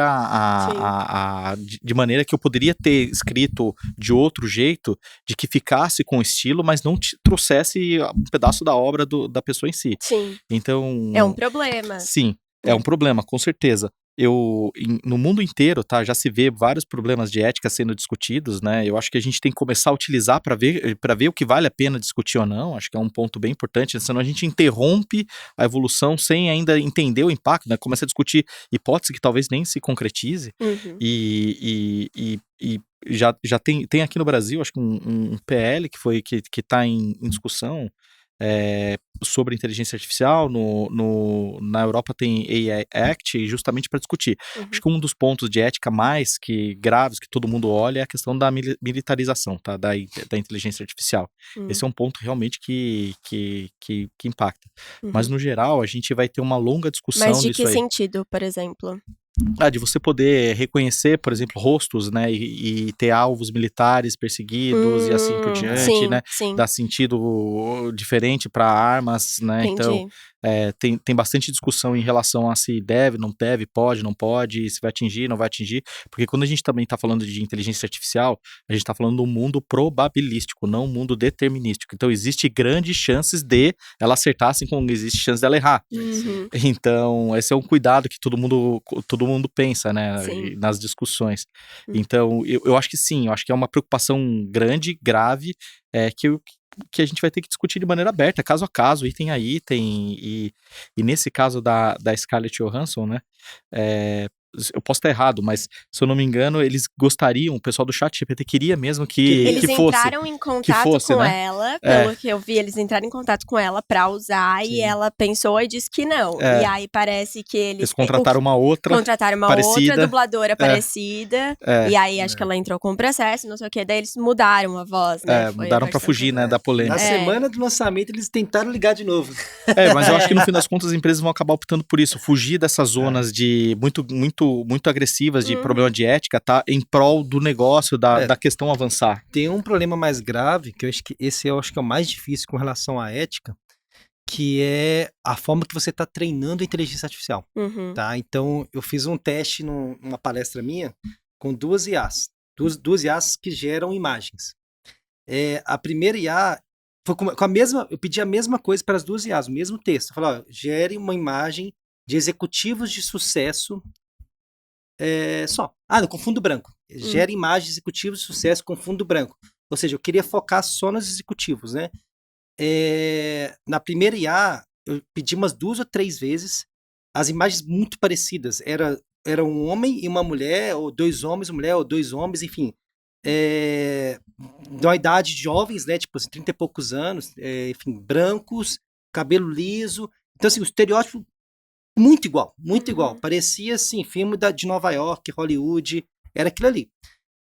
S3: de maneira que eu poderia ter escrito de outro jeito, de que ficasse com estilo, mas não trouxesse um pedaço da obra da pessoa em si.
S1: Sim.
S3: Então...
S1: É um problema.
S3: Sim, é um problema, com certeza. No mundo inteiro, tá, já se vê vários problemas de ética sendo discutidos, né? Eu acho que a gente tem que começar a utilizar para ver o que vale a pena discutir ou não. Acho que é um ponto bem importante, senão a gente interrompe a evolução sem ainda entender o impacto, né? Começa a discutir hipótese que talvez nem se concretize. E já tem aqui no Brasil, acho que um PL que está em discussão sobre inteligência artificial. Na Europa tem AI Act, justamente para discutir. Acho que um dos pontos de ética mais graves que todo mundo olha é a questão da militarização, tá? da inteligência artificial. Esse é um ponto realmente que impacta. Mas no geral a gente vai ter uma longa discussão
S1: disso aí. Mas de que
S3: aí.
S1: Sentido, por exemplo?
S3: De você poder reconhecer, por exemplo, rostos, né, e ter alvos militares perseguidos e assim por diante,
S1: sim,
S3: né,
S1: sim.
S3: dar sentido diferente para armas, né,
S1: Entendi.
S3: Então tem bastante discussão em relação a se deve, não deve, pode, não pode, se vai atingir, não vai atingir, porque quando a gente também está falando de inteligência artificial, a gente está falando de um mundo probabilístico, não um mundo determinístico, então existe grandes chances de ela acertar, assim como existe chance dela errar. Então esse é um cuidado que todo mundo pensa, né, nas discussões. Então eu acho que sim, eu acho que é uma preocupação grande, grave, que a gente vai ter que discutir de maneira aberta, caso a caso, item a item, e nesse caso da Scarlett Johansson, né, eu posso estar errado, mas se eu não me engano, eles gostariam, o pessoal do ChatGPT queria mesmo que
S1: Eles
S3: fosse.
S1: entraram em contato
S3: fosse,
S1: com
S3: né?
S1: ela, pelo que eu vi, eles entraram em contato com ela pra usar
S2: Sim.
S1: e ela pensou e disse que não.
S3: É.
S1: E aí parece que
S3: Eles contrataram uma outra
S1: contrataram uma
S3: parecida.
S1: outra dubladora parecida.
S3: É.
S1: E aí acho que ela entrou com processo, não sei o que. Daí eles mudaram a voz, né? Foi a
S3: Mudaram pra
S1: versão
S3: fugir,
S1: que-
S3: né, da polêmica.
S2: Na semana do lançamento, eles tentaram ligar de novo.
S3: Mas eu acho que no fim das contas as empresas vão acabar optando por isso, fugir dessas zonas de muito agressivas, de problema de ética, tá? Em prol do negócio, da questão avançar.
S2: Tem um problema mais grave, que eu acho que esse eu acho que é o mais difícil com relação à ética, que é a forma que você está treinando a inteligência artificial.
S1: Uhum.
S2: Tá? Então, eu fiz um teste numa palestra minha com duas IAs. Duas IAs que geram imagens. A primeira IA foi com a mesma. Eu pedi a mesma coisa para as duas IAs, o mesmo texto. Eu falei, ó, gere uma imagem de executivos de sucesso só. Não, com fundo branco. Gere imagens de executivos de sucesso com fundo branco. Ou seja, eu queria focar só nos executivos, né? Na primeira IA, eu pedi umas 2 ou 3 vezes, as imagens muito parecidas. Era um homem e uma mulher, ou 2 homens, uma mulher, ou 2 homens, enfim. De uma idade de jovens, né? Tipo assim, 30 e poucos anos, enfim, brancos, cabelo liso. Então, assim, o estereótipo muito igual, muito igual. Parecia, assim, filme de Nova York, Hollywood, era aquilo ali.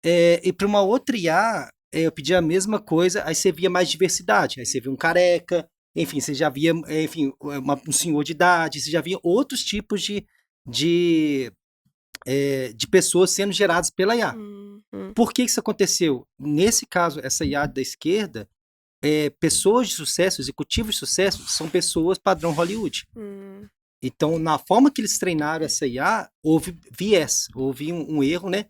S2: E para uma outra IA, eu pedi a mesma coisa, aí você via mais diversidade. Aí você via um careca, enfim, você já via, enfim, um senhor de idade, você já via outros tipos de pessoas sendo geradas pela IA. Por que isso aconteceu? Nesse caso, essa IA da esquerda, pessoas de sucesso, executivos de sucesso, são pessoas padrão Hollywood. Então, na forma que eles treinaram essa IA, houve viés, houve um erro, né,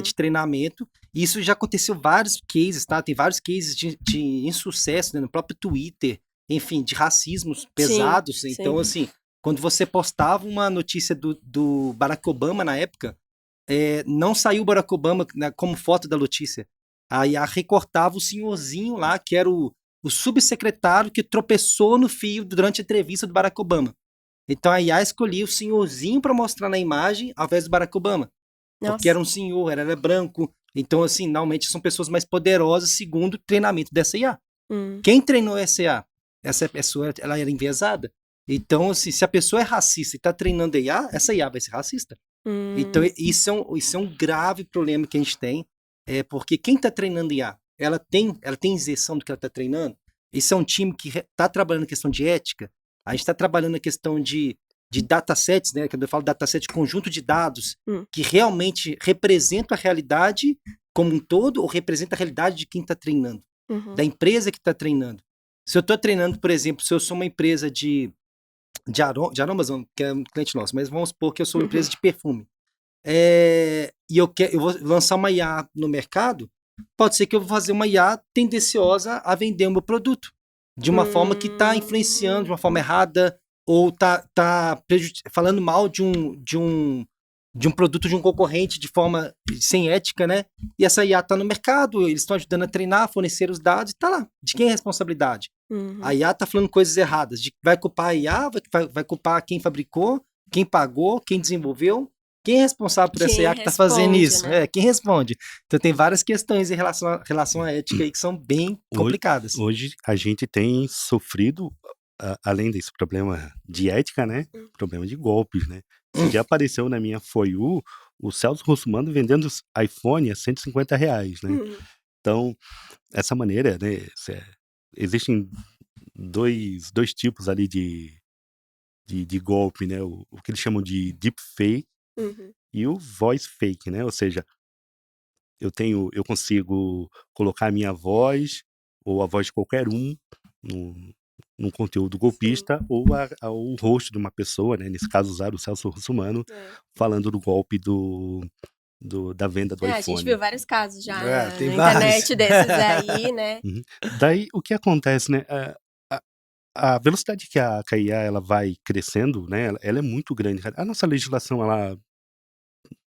S2: de treinamento. E isso já aconteceu vários cases, tá? Tem vários cases de insucesso, né, no próprio Twitter, enfim, de racismos pesados.
S1: Sim,
S2: então, assim, quando você postava uma notícia do Barack Obama na época, não saiu o Barack Obama, né, como foto da notícia. A IA recortava o senhorzinho lá, que era o subsecretário que tropeçou no fio durante a entrevista do Barack Obama. Então a IA escolhia o senhorzinho para mostrar na imagem ao invés do Barack Obama.
S1: Nossa.
S2: Porque era um senhor, era branco. Então, assim, normalmente são pessoas mais poderosas segundo o treinamento dessa IA. Quem treinou essa IA? Essa pessoa, ela era enviesada. Então, assim, se a pessoa é racista e está treinando a IA, essa IA vai ser racista. Então, isso é um grave problema que a gente tem. Porque quem está treinando IA, ela tem isenção do que ela está treinando. Isso é um time que está trabalhando na questão de ética. A gente está trabalhando na questão de datasets, né? Quando eu falo dataset, conjunto de dados que realmente representa a realidade como um todo ou representa a realidade de quem está treinando, da empresa que está treinando. Se eu estou treinando, por exemplo, se eu sou uma empresa de aromas, que é um cliente nosso, mas vamos supor que eu sou uma empresa de perfume, e eu vou lançar uma IA no mercado, pode ser que eu vou fazer uma IA tendenciosa a vender o meu produto de uma forma que está influenciando de uma forma errada, ou tá falando mal de um produto de um concorrente de forma sem ética, né? E essa IA está no mercado, eles estão ajudando a treinar, fornecer os dados, está lá. De quem é a responsabilidade? A IA está falando coisas erradas. Vai culpar a IA, vai culpar quem fabricou, quem pagou, quem desenvolveu? Quem é responsável por essa IA que está fazendo isso?
S1: Né?
S2: Quem responde? Então tem várias questões em relação à ética aí que são bem complicadas.
S4: Hoje a gente tem sofrido, além desse problema de ética, né? Problema de golpes, né? Já apareceu na minha For You o Celso Russomano vendendo iPhone a R$150, né? Então, essa maneira, né? Existem dois tipos ali de golpe, né? O que eles chamam de deepfake e o voice fake, né? Ou seja, eu consigo colocar a minha voz ou a voz de qualquer num conteúdo golpista ou o rosto de uma pessoa, né? Nesse caso usar o Celso Russomano falando do golpe da venda do iPhone.
S1: A gente viu vários casos já na
S2: vários.
S1: internet desses aí, né?
S4: Daí o que acontece, né? A velocidade que a IA ela vai crescendo, né? Ela é muito grande. A nossa legislação, ela,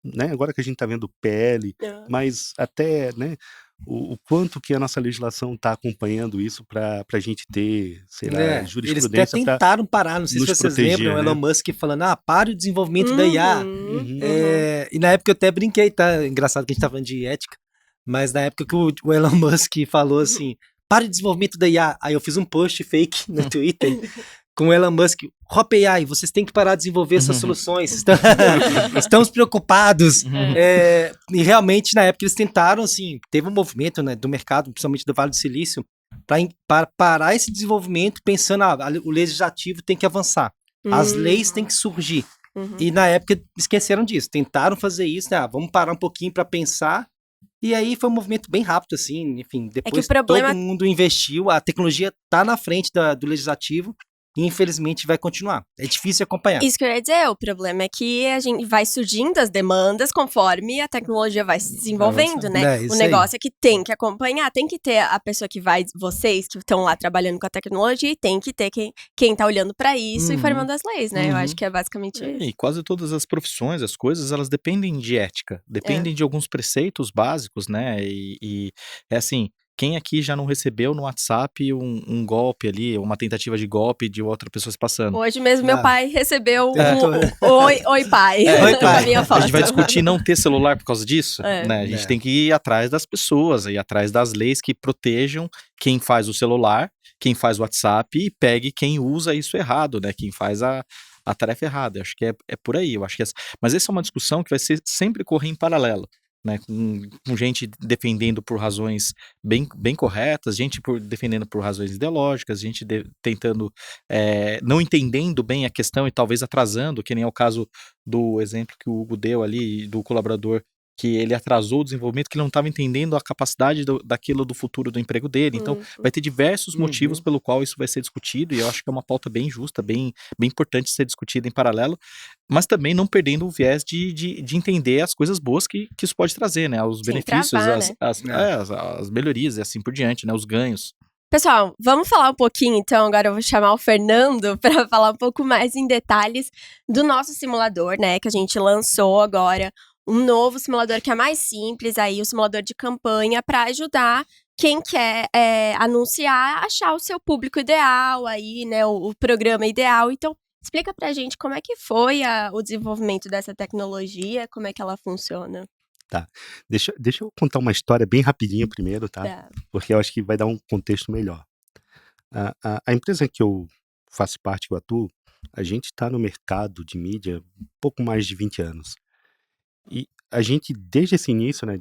S4: né? Agora que a gente está vendo PL, mas até, né? o quanto que a nossa legislação está acompanhando isso para a gente ter, sei lá,
S2: Eles até
S4: jurisprudência para
S2: tentaram parar, não sei se
S4: nos
S2: vocês lembram, o
S4: proteger,
S2: Elon
S4: né?
S2: Musk falando, pare o desenvolvimento da IA.
S4: Uhum.
S2: E na época eu até brinquei, tá? Engraçado que a gente tá falando de ética, mas na época que o Elon Musk falou assim, pare o desenvolvimento da IA, aí eu fiz um post fake no Twitter com o Elon Musk, Hop AI, vocês têm que parar de desenvolver essas soluções, estamos preocupados. E realmente na época eles tentaram, assim, teve um movimento, né, do mercado, principalmente do Vale do Silício, para parar esse desenvolvimento pensando, o legislativo tem que avançar, as leis têm que surgir. E na época esqueceram disso, tentaram fazer isso, né? Vamos parar um pouquinho para pensar. E aí foi um movimento bem rápido, assim, enfim, depois todo mundo investiu, a tecnologia tá na frente do legislativo e infelizmente vai continuar. É difícil acompanhar.
S1: Isso que eu ia dizer, o problema é que a gente vai surgindo as demandas conforme a tecnologia vai se desenvolvendo, né? O negócio é que tem que acompanhar, tem que ter a pessoa que vai, vocês que estão lá trabalhando com a tecnologia, e tem que ter quem tá olhando para isso e formando as leis, né? Eu acho que é basicamente isso.
S3: E quase todas as profissões, as coisas, elas dependem de ética, dependem de alguns preceitos básicos, né? E é assim, quem aqui já não recebeu no WhatsApp um golpe ali, uma tentativa de golpe de outra pessoa se passando?
S1: Hoje mesmo meu pai recebeu Oi, pai.
S2: Oi, pai.
S1: Minha foto.
S3: A gente vai discutir não ter celular por causa disso? Né? A gente tem que ir atrás das pessoas, ir atrás das leis que protejam quem faz o celular, quem faz o WhatsApp e pegue quem usa isso errado, né? Quem faz a tarefa errada. Eu acho que é por aí. Eu acho que mas essa é uma discussão que vai sempre correr em paralelo. Né, com gente defendendo por razões bem corretas, gente defendendo por razões ideológicas, gente tentando, não entendendo bem a questão e talvez atrasando, que nem é o caso do exemplo que o Hugo deu ali, do colaborador, que ele atrasou o desenvolvimento, que ele não estava entendendo a capacidade daquilo do futuro do emprego dele. Então, vai ter diversos motivos pelo qual isso vai ser discutido, e eu acho que é uma pauta bem justa, bem importante ser discutida em paralelo, mas também não perdendo o viés de entender as coisas boas que isso pode trazer, né? Os benefícios, as melhorias e assim por diante, né? Os ganhos.
S1: Pessoal, vamos falar um pouquinho, então, agora eu vou chamar o Fernando para falar um pouco mais em detalhes do nosso simulador, né, que a gente lançou agora, um novo simulador que é mais simples, aí o simulador de campanha para ajudar quem quer anunciar, a achar o seu público ideal aí, né, o programa ideal. Então, explica pra gente como é que foi o desenvolvimento dessa tecnologia, como é que ela funciona.
S4: Tá. Deixa eu contar uma história bem rapidinho primeiro, tá? Porque eu acho que vai dar um contexto melhor. A empresa que eu faço parte, que eu atuo, a gente está no mercado de mídia um pouco mais de 20 anos. E a gente, desde esse início, né,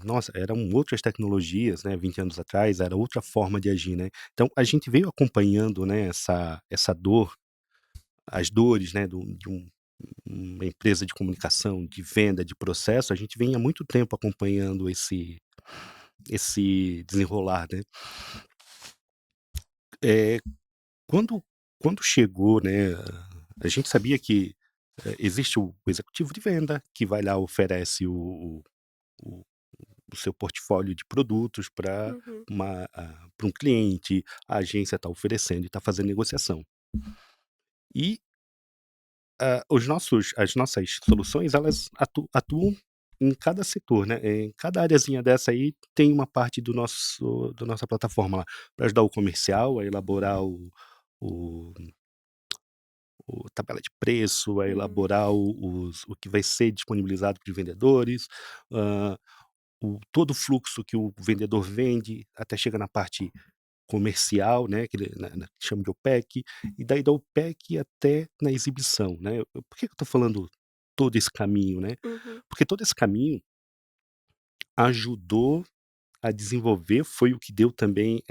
S4: nossa, eram outras tecnologias, né, 20 anos atrás, era outra forma de agir, né? Então, a gente veio acompanhando, né, essa dor, as dores, né, de uma empresa de comunicação, de venda, de processo. A gente vem há muito tempo acompanhando esse desenrolar, né? Quando chegou, né, a gente sabia que existe o executivo de venda, que vai lá, oferece o seu portfólio de produtos para um cliente, a agência está oferecendo e está fazendo negociação. E as nossas soluções, elas atuam em cada setor, né? Em cada areazinha dessa aí tem uma parte da nossa plataforma lá, para ajudar o comercial a elaborar o tabela de preço, a elaborar o que vai ser disponibilizado para os vendedores, todo o fluxo que o vendedor vende, até chega na parte comercial, né, que chama de OPEC, e daí da OPEC até na exibição, né? Por que eu estou falando todo esse caminho, né? Porque todo esse caminho ajudou a desenvolver, foi o que deu também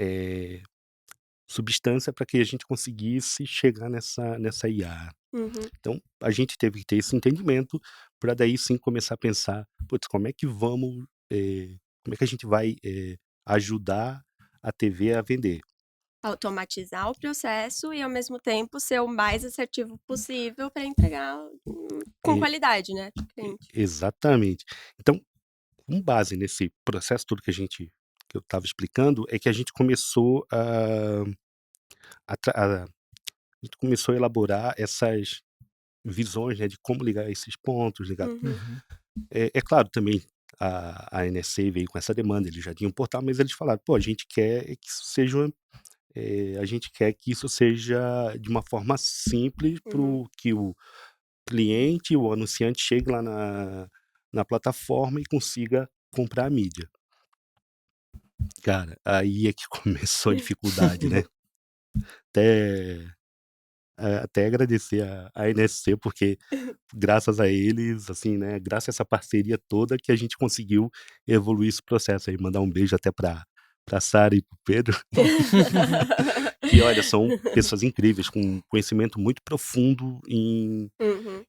S4: substância para que a gente conseguisse chegar nessa IA. Então, a gente teve que ter esse entendimento para daí sim começar a pensar, putz, como é que a gente vai ajudar a TV a vender?
S1: Automatizar o processo e, ao mesmo tempo, ser o mais assertivo possível para entregar com qualidade, né? pro cliente.
S4: Exatamente. Então, com base nesse processo todo que eu estava explicando, é que a gente começou a elaborar essas visões, né, de como ligar esses pontos, ligar. É claro também, a NSC veio com essa demanda, eles já tinham um portal, mas eles falaram, pô, a gente quer que isso seja, a gente quer que isso seja de uma forma simples para que o cliente, o anunciante chegue lá na plataforma e consiga comprar a mídia. Cara, aí é que começou a dificuldade, né? Até agradecer a NSC, porque graças a eles, assim, né, graças a essa parceria toda que a gente conseguiu evoluir esse processo aí. Mandar um beijo até pra Sara e pro Pedro, que olha, são pessoas incríveis, com conhecimento muito profundo em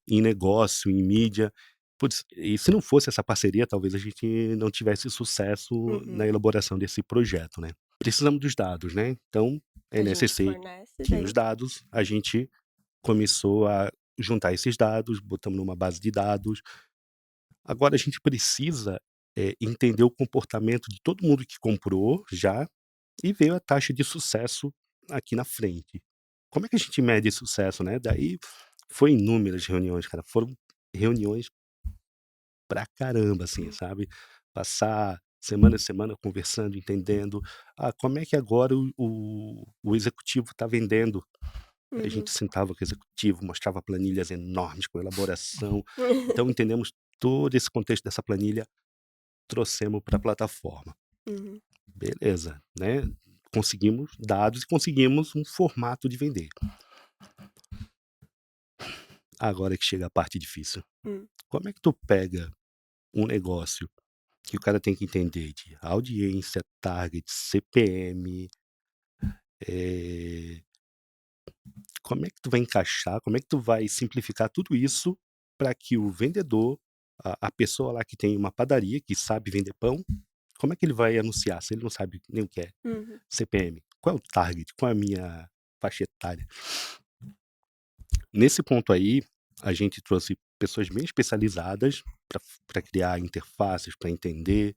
S4: negócio, em mídia. Putz, e se não fosse essa parceria, talvez a gente não tivesse sucesso na elaboração desse projeto, né? Precisamos dos dados, né? Então, a
S1: A gente
S4: NSC
S1: fornece
S4: tinha
S1: daí.
S4: os dados, a gente começou a juntar esses dados, botamos numa base de dados. Agora a gente precisa entender o comportamento de todo mundo que comprou já e ver a taxa de sucesso aqui na frente. Como é que a gente mede esse sucesso, né? Daí foi inúmeras reuniões, cara. Foram reuniões pra caramba, assim, sabe? Passar semana a semana conversando, entendendo. Como é que agora o executivo está vendendo? A gente sentava com o executivo, mostrava planilhas enormes com elaboração. Então entendemos todo esse contexto dessa planilha, trouxemos para a plataforma. Beleza, né? Conseguimos dados e conseguimos um formato de vender. Agora que chega a parte difícil. Como é que tu pega um negócio que o cara tem que entender de audiência, target, CPM, como é que tu vai encaixar, como é que tu vai simplificar tudo isso para que o vendedor, a pessoa lá que tem uma padaria, que sabe vender pão, como é que ele vai anunciar se ele não sabe nem o que é CPM? Qual é o target? Qual é a minha faixa etária? Nesse ponto aí, a gente trouxe pessoas bem especializadas para criar interfaces, para entender.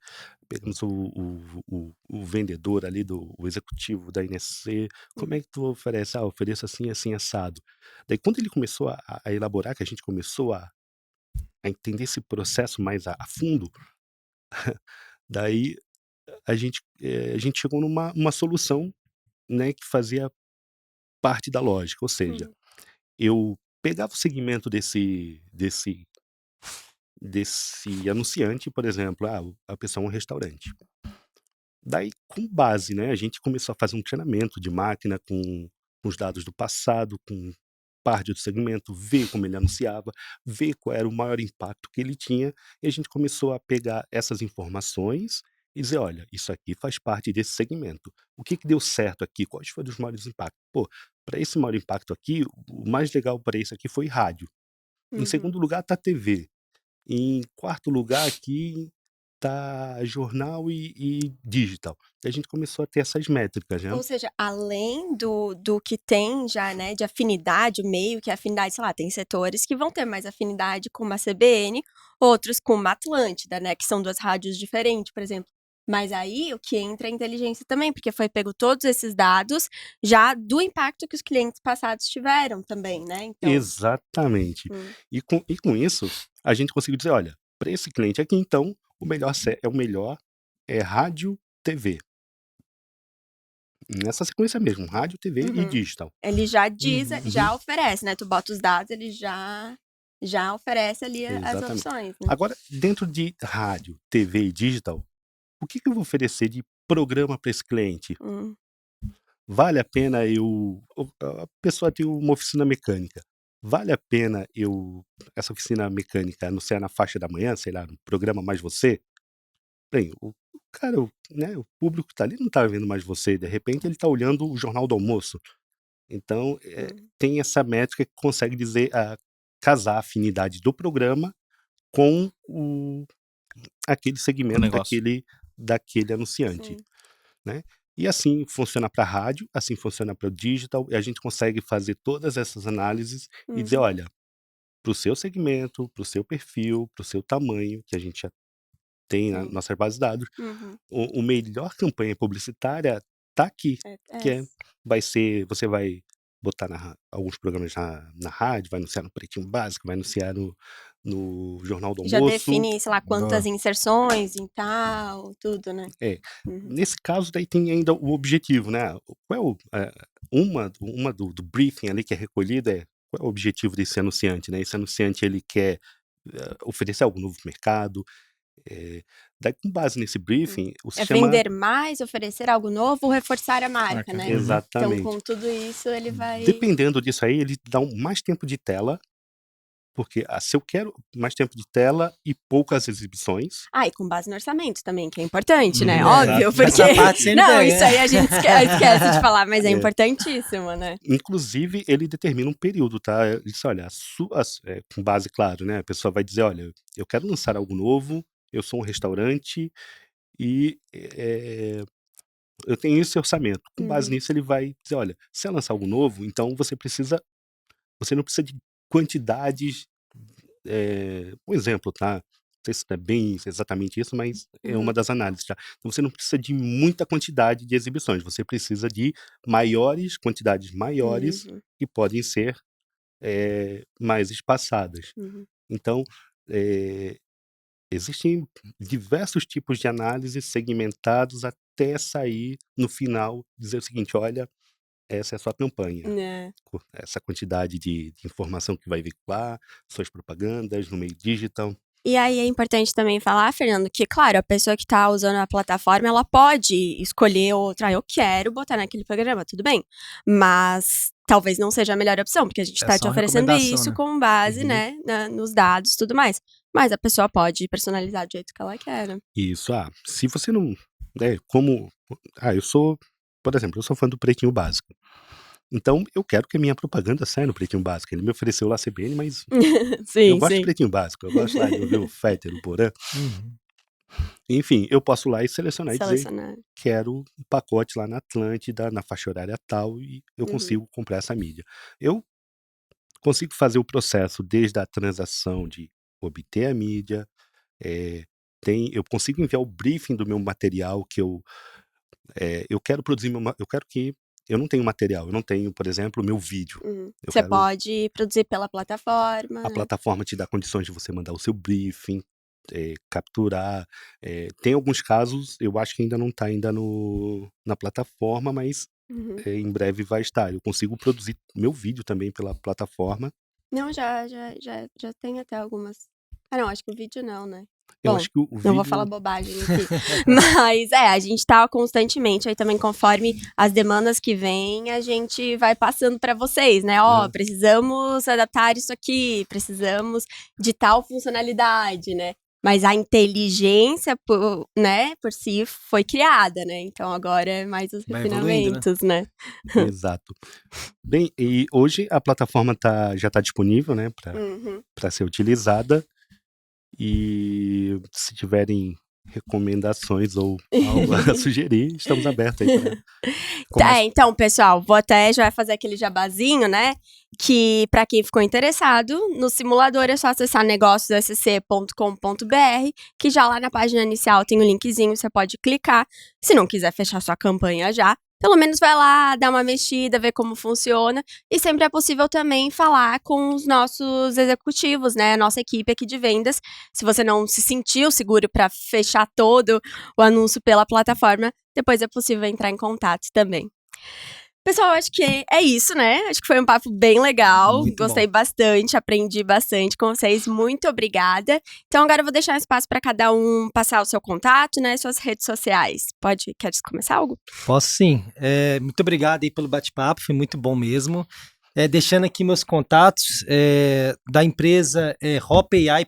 S4: Pegamos o vendedor ali, o executivo da NSC. Como é que tu oferece? Ofereço assim, assim, assado. Daí, quando ele começou a elaborar, que a gente começou a entender esse processo mais a fundo, daí a gente chegou numa solução, né, que fazia parte da lógica. Ou seja, eu pegava o segmento desse anunciante, por exemplo, a pessoa é um restaurante. Daí, com base, né, a gente começou a fazer um treinamento de máquina com os dados do passado, com parte do segmento, ver como ele anunciava, ver qual era o maior impacto que ele tinha, e a gente começou a pegar essas informações e dizer, olha, isso aqui faz parte desse segmento. O que deu certo aqui? Quais foram os maiores impactos? Pô, para esse maior impacto aqui, o mais legal para isso aqui foi rádio. Em segundo lugar está TV. Em quarto lugar aqui tá jornal e digital. E a gente começou a ter essas métricas, né?
S1: Ou seja, além do que tem já, né, de afinidade, o meio que é afinidade, sei lá, tem setores que vão ter mais afinidade com uma CBN, outros com uma Atlântida, né, que são duas rádios diferentes, por exemplo. Mas aí o que entra é a inteligência também, porque foi pego todos esses dados já do impacto que os clientes passados tiveram também, né? Então,
S4: Exatamente. E com isso, a gente conseguiu dizer, olha, para esse cliente aqui, então, o melhor é rádio, TV. Nessa sequência mesmo, rádio, TV e digital.
S1: ele já diz, já oferece, né? Tu bota os dados, ele já oferece ali as
S4: Exatamente.
S1: opções, né?
S4: Agora, dentro de rádio, TV e digital, o que eu vou oferecer de programa para esse cliente? Vale a pena a pessoa tem uma oficina mecânica. Vale a pena essa oficina mecânica anunciar na faixa da manhã, sei lá, no programa Mais Você? Bem, o cara, né, o público que tá ali não tá vendo Mais Você, de repente ele tá olhando o Jornal do Almoço. Então, tem essa métrica que consegue dizer, casar a afinidade do programa com aquele segmento
S3: negócio.
S4: daquele anunciante, né? E assim funciona para rádio, assim funciona para o digital, e a gente consegue fazer todas essas análises e dizer, olha, para o seu segmento, para o seu perfil, para o seu tamanho, que a gente já tem na nossa base de dados, o melhor campanha publicitária tá aqui, que você vai botar alguns programas na rádio, vai anunciar no Pretinho Básico, vai anunciar no Jornal do
S1: Já
S4: Almoço.
S1: define, sei lá, quantas inserções e tal, tudo, né?
S4: Nesse caso, daí tem ainda o objetivo, né? Qual é uma do briefing ali que é recolhida qual é o objetivo desse anunciante, né? Esse anunciante, ele quer oferecer algo novo pro mercado. Daí, com base nesse briefing, o
S1: É
S4: sistema...
S1: vender mais, oferecer algo novo ou reforçar a marca, né? Então,
S4: Exatamente.
S1: com tudo isso, ele vai...
S4: Dependendo disso aí, ele dá mais tempo de tela, porque se eu quero mais tempo de tela e poucas exibições...
S1: e com base no orçamento também, que é importante, né?
S2: Exato.
S1: Óbvio, porque...
S2: Essa parte sempre
S1: Não,
S2: tem,
S1: isso
S2: né?
S1: aí a gente esquece de falar, mas é importantíssimo, né?
S4: Inclusive, ele determina um período, tá? Ele diz, olha, com base, claro, né? A pessoa vai dizer, olha, eu quero lançar algo novo, eu sou um restaurante e eu tenho esse orçamento. Com base nisso, ele vai dizer, olha, se eu lançar algo novo, então você não precisa de quantidades, um exemplo, tá? Não sei se é bem exatamente isso, mas é uma das análises, tá? Então você não precisa de muita quantidade de exibições, você precisa de quantidades maiores que podem ser mais espaçadas. Então, existem diversos tipos de análise segmentados até sair no final, dizer o seguinte, olha, essa é a sua campanha. Essa quantidade de informação que vai veicular, suas propagandas no meio digital.
S1: E aí é importante também falar, Fernando, que, claro, a pessoa que está usando a plataforma, ela pode escolher outra, eu quero botar naquele programa, tudo bem. Mas talvez não seja a melhor opção, porque a gente está te oferecendo isso, né? Com base, né, nos dados e tudo mais. Mas a pessoa pode personalizar do jeito que ela quer, né?
S4: Isso, se você não... por exemplo, eu sou fã do Pretinho Básico. Então, eu quero que a minha propaganda saia no Pretinho Básico. Ele me ofereceu lá a CBN, mas eu gosto de Pretinho Básico. Eu gosto lá de ouvir o Fetter, o Porã. Enfim, eu posso ir lá e selecionar e dizer, quero um pacote lá na Atlântida, na faixa horária tal, e eu consigo comprar essa mídia. Eu consigo fazer o processo desde a transação de obter a mídia, eu consigo enviar o briefing do meu material que eu quero produzir, eu não tenho material, eu não tenho, por exemplo, o meu vídeo.
S1: Você pode produzir pela plataforma.
S4: A plataforma te dá condições de você mandar o seu briefing, capturar. Tem alguns casos, eu acho que ainda não está na plataforma, mas em breve vai estar. Eu consigo produzir meu vídeo também pela plataforma.
S1: Não, já tem até algumas. Não, acho que o vídeo não, né?
S4: Eu acho que o vídeo...
S1: Não vou falar bobagem aqui. Mas a gente tá constantemente aí também, conforme as demandas que vêm, a gente vai passando para vocês, né? Precisamos adaptar isso aqui, precisamos de tal funcionalidade, né? Mas a inteligência, por si, foi criada, né? Então agora é mais os refinamentos, né?
S4: Exato. Bem, e hoje a plataforma já está disponível, né? Para ser utilizada. E se tiverem recomendações ou algo a sugerir, estamos abertos aí.
S1: Então, pessoal, já vai fazer aquele jabazinho, né? Que, para quem ficou interessado, no simulador é só acessar negóciossc.com.br, que já lá na página inicial tem o linkzinho, você pode clicar. Se não quiser fechar sua campanha já, pelo menos vai lá, dá uma mexida, ver como funciona. E sempre é possível também falar com os nossos executivos, né? A nossa equipe aqui de vendas. Se você não se sentiu seguro para fechar todo o anúncio pela plataforma, depois é possível entrar em contato também. Pessoal, acho que é isso, né? Acho que foi um papo bem legal.
S2: Muito
S1: Gostei bastante, aprendi bastante com vocês. Muito obrigada. Então, agora eu vou deixar um espaço para cada um passar o seu contato, né? Suas redes sociais. Quer começar algo?
S2: Posso sim. Muito obrigado aí pelo bate-papo, foi muito bom mesmo. Deixando aqui meus contatos da empresa hopai.com.br,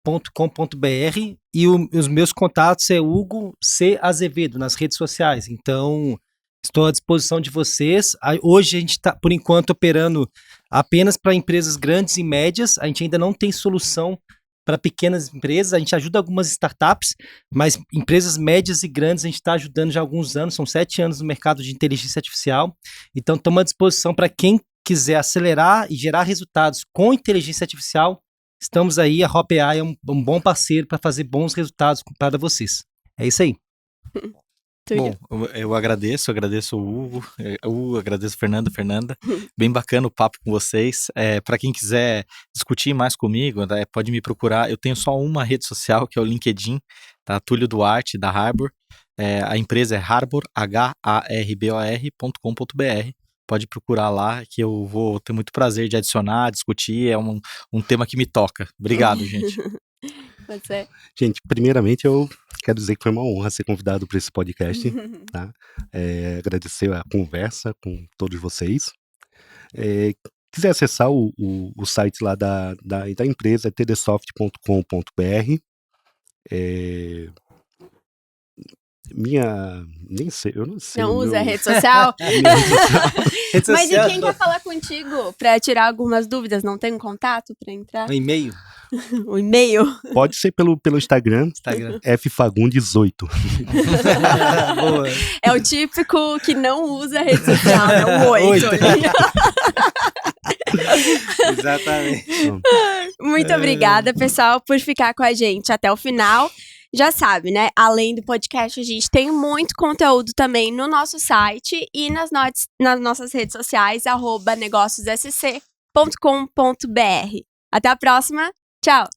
S2: hopai.com.br, e os meus contatos Hugo C. Azevedo nas redes sociais. Então, estou à disposição de vocês. Hoje a gente está, por enquanto, operando apenas para empresas grandes e médias. A gente ainda não tem solução para pequenas empresas. A gente ajuda algumas startups, mas empresas médias e grandes a gente está ajudando já há alguns anos. São 7 anos no mercado de inteligência artificial. Então, estamos à disposição para quem quiser acelerar e gerar resultados com inteligência artificial. Estamos aí, a Hopai é um bom parceiro para fazer bons resultados para vocês. É isso aí.
S3: Bom, eu agradeço o Hugo, agradeço o Fernanda. Bem bacana o papo com vocês. Para quem quiser discutir mais comigo, pode me procurar. Eu tenho só uma rede social, que é o LinkedIn, tá? Túlio Duarte, da Harbor. A empresa é harbor, harbor.com.br. Pode procurar lá, que eu vou ter muito prazer de adicionar, discutir. É um tema que me toca. Obrigado, gente.
S1: Você?
S4: Gente, primeiramente eu quero dizer que foi uma honra ser convidado para esse podcast, tá? Agradecer a conversa com todos vocês. Quiser acessar o site lá da empresa, tdsoft.com.br. Nem sei, eu não sei.
S1: Não usa rede social?
S2: Rede
S1: Mas e
S2: social,
S1: quem quer falar contigo pra tirar algumas dúvidas? Não tem um contato pra entrar?
S2: um e-mail?
S1: O e-mail?
S4: Pode ser pelo Instagram, ffagun18.
S2: Boa.
S1: É o típico que não usa rede social, é o 8.
S2: Exatamente.
S1: Muito obrigada, pessoal, por ficar com a gente até o final. Já sabe, né? Além do podcast, a gente tem muito conteúdo também no nosso site e nas nossas redes sociais, @negóciossc.com.br. Até a próxima. Tchau!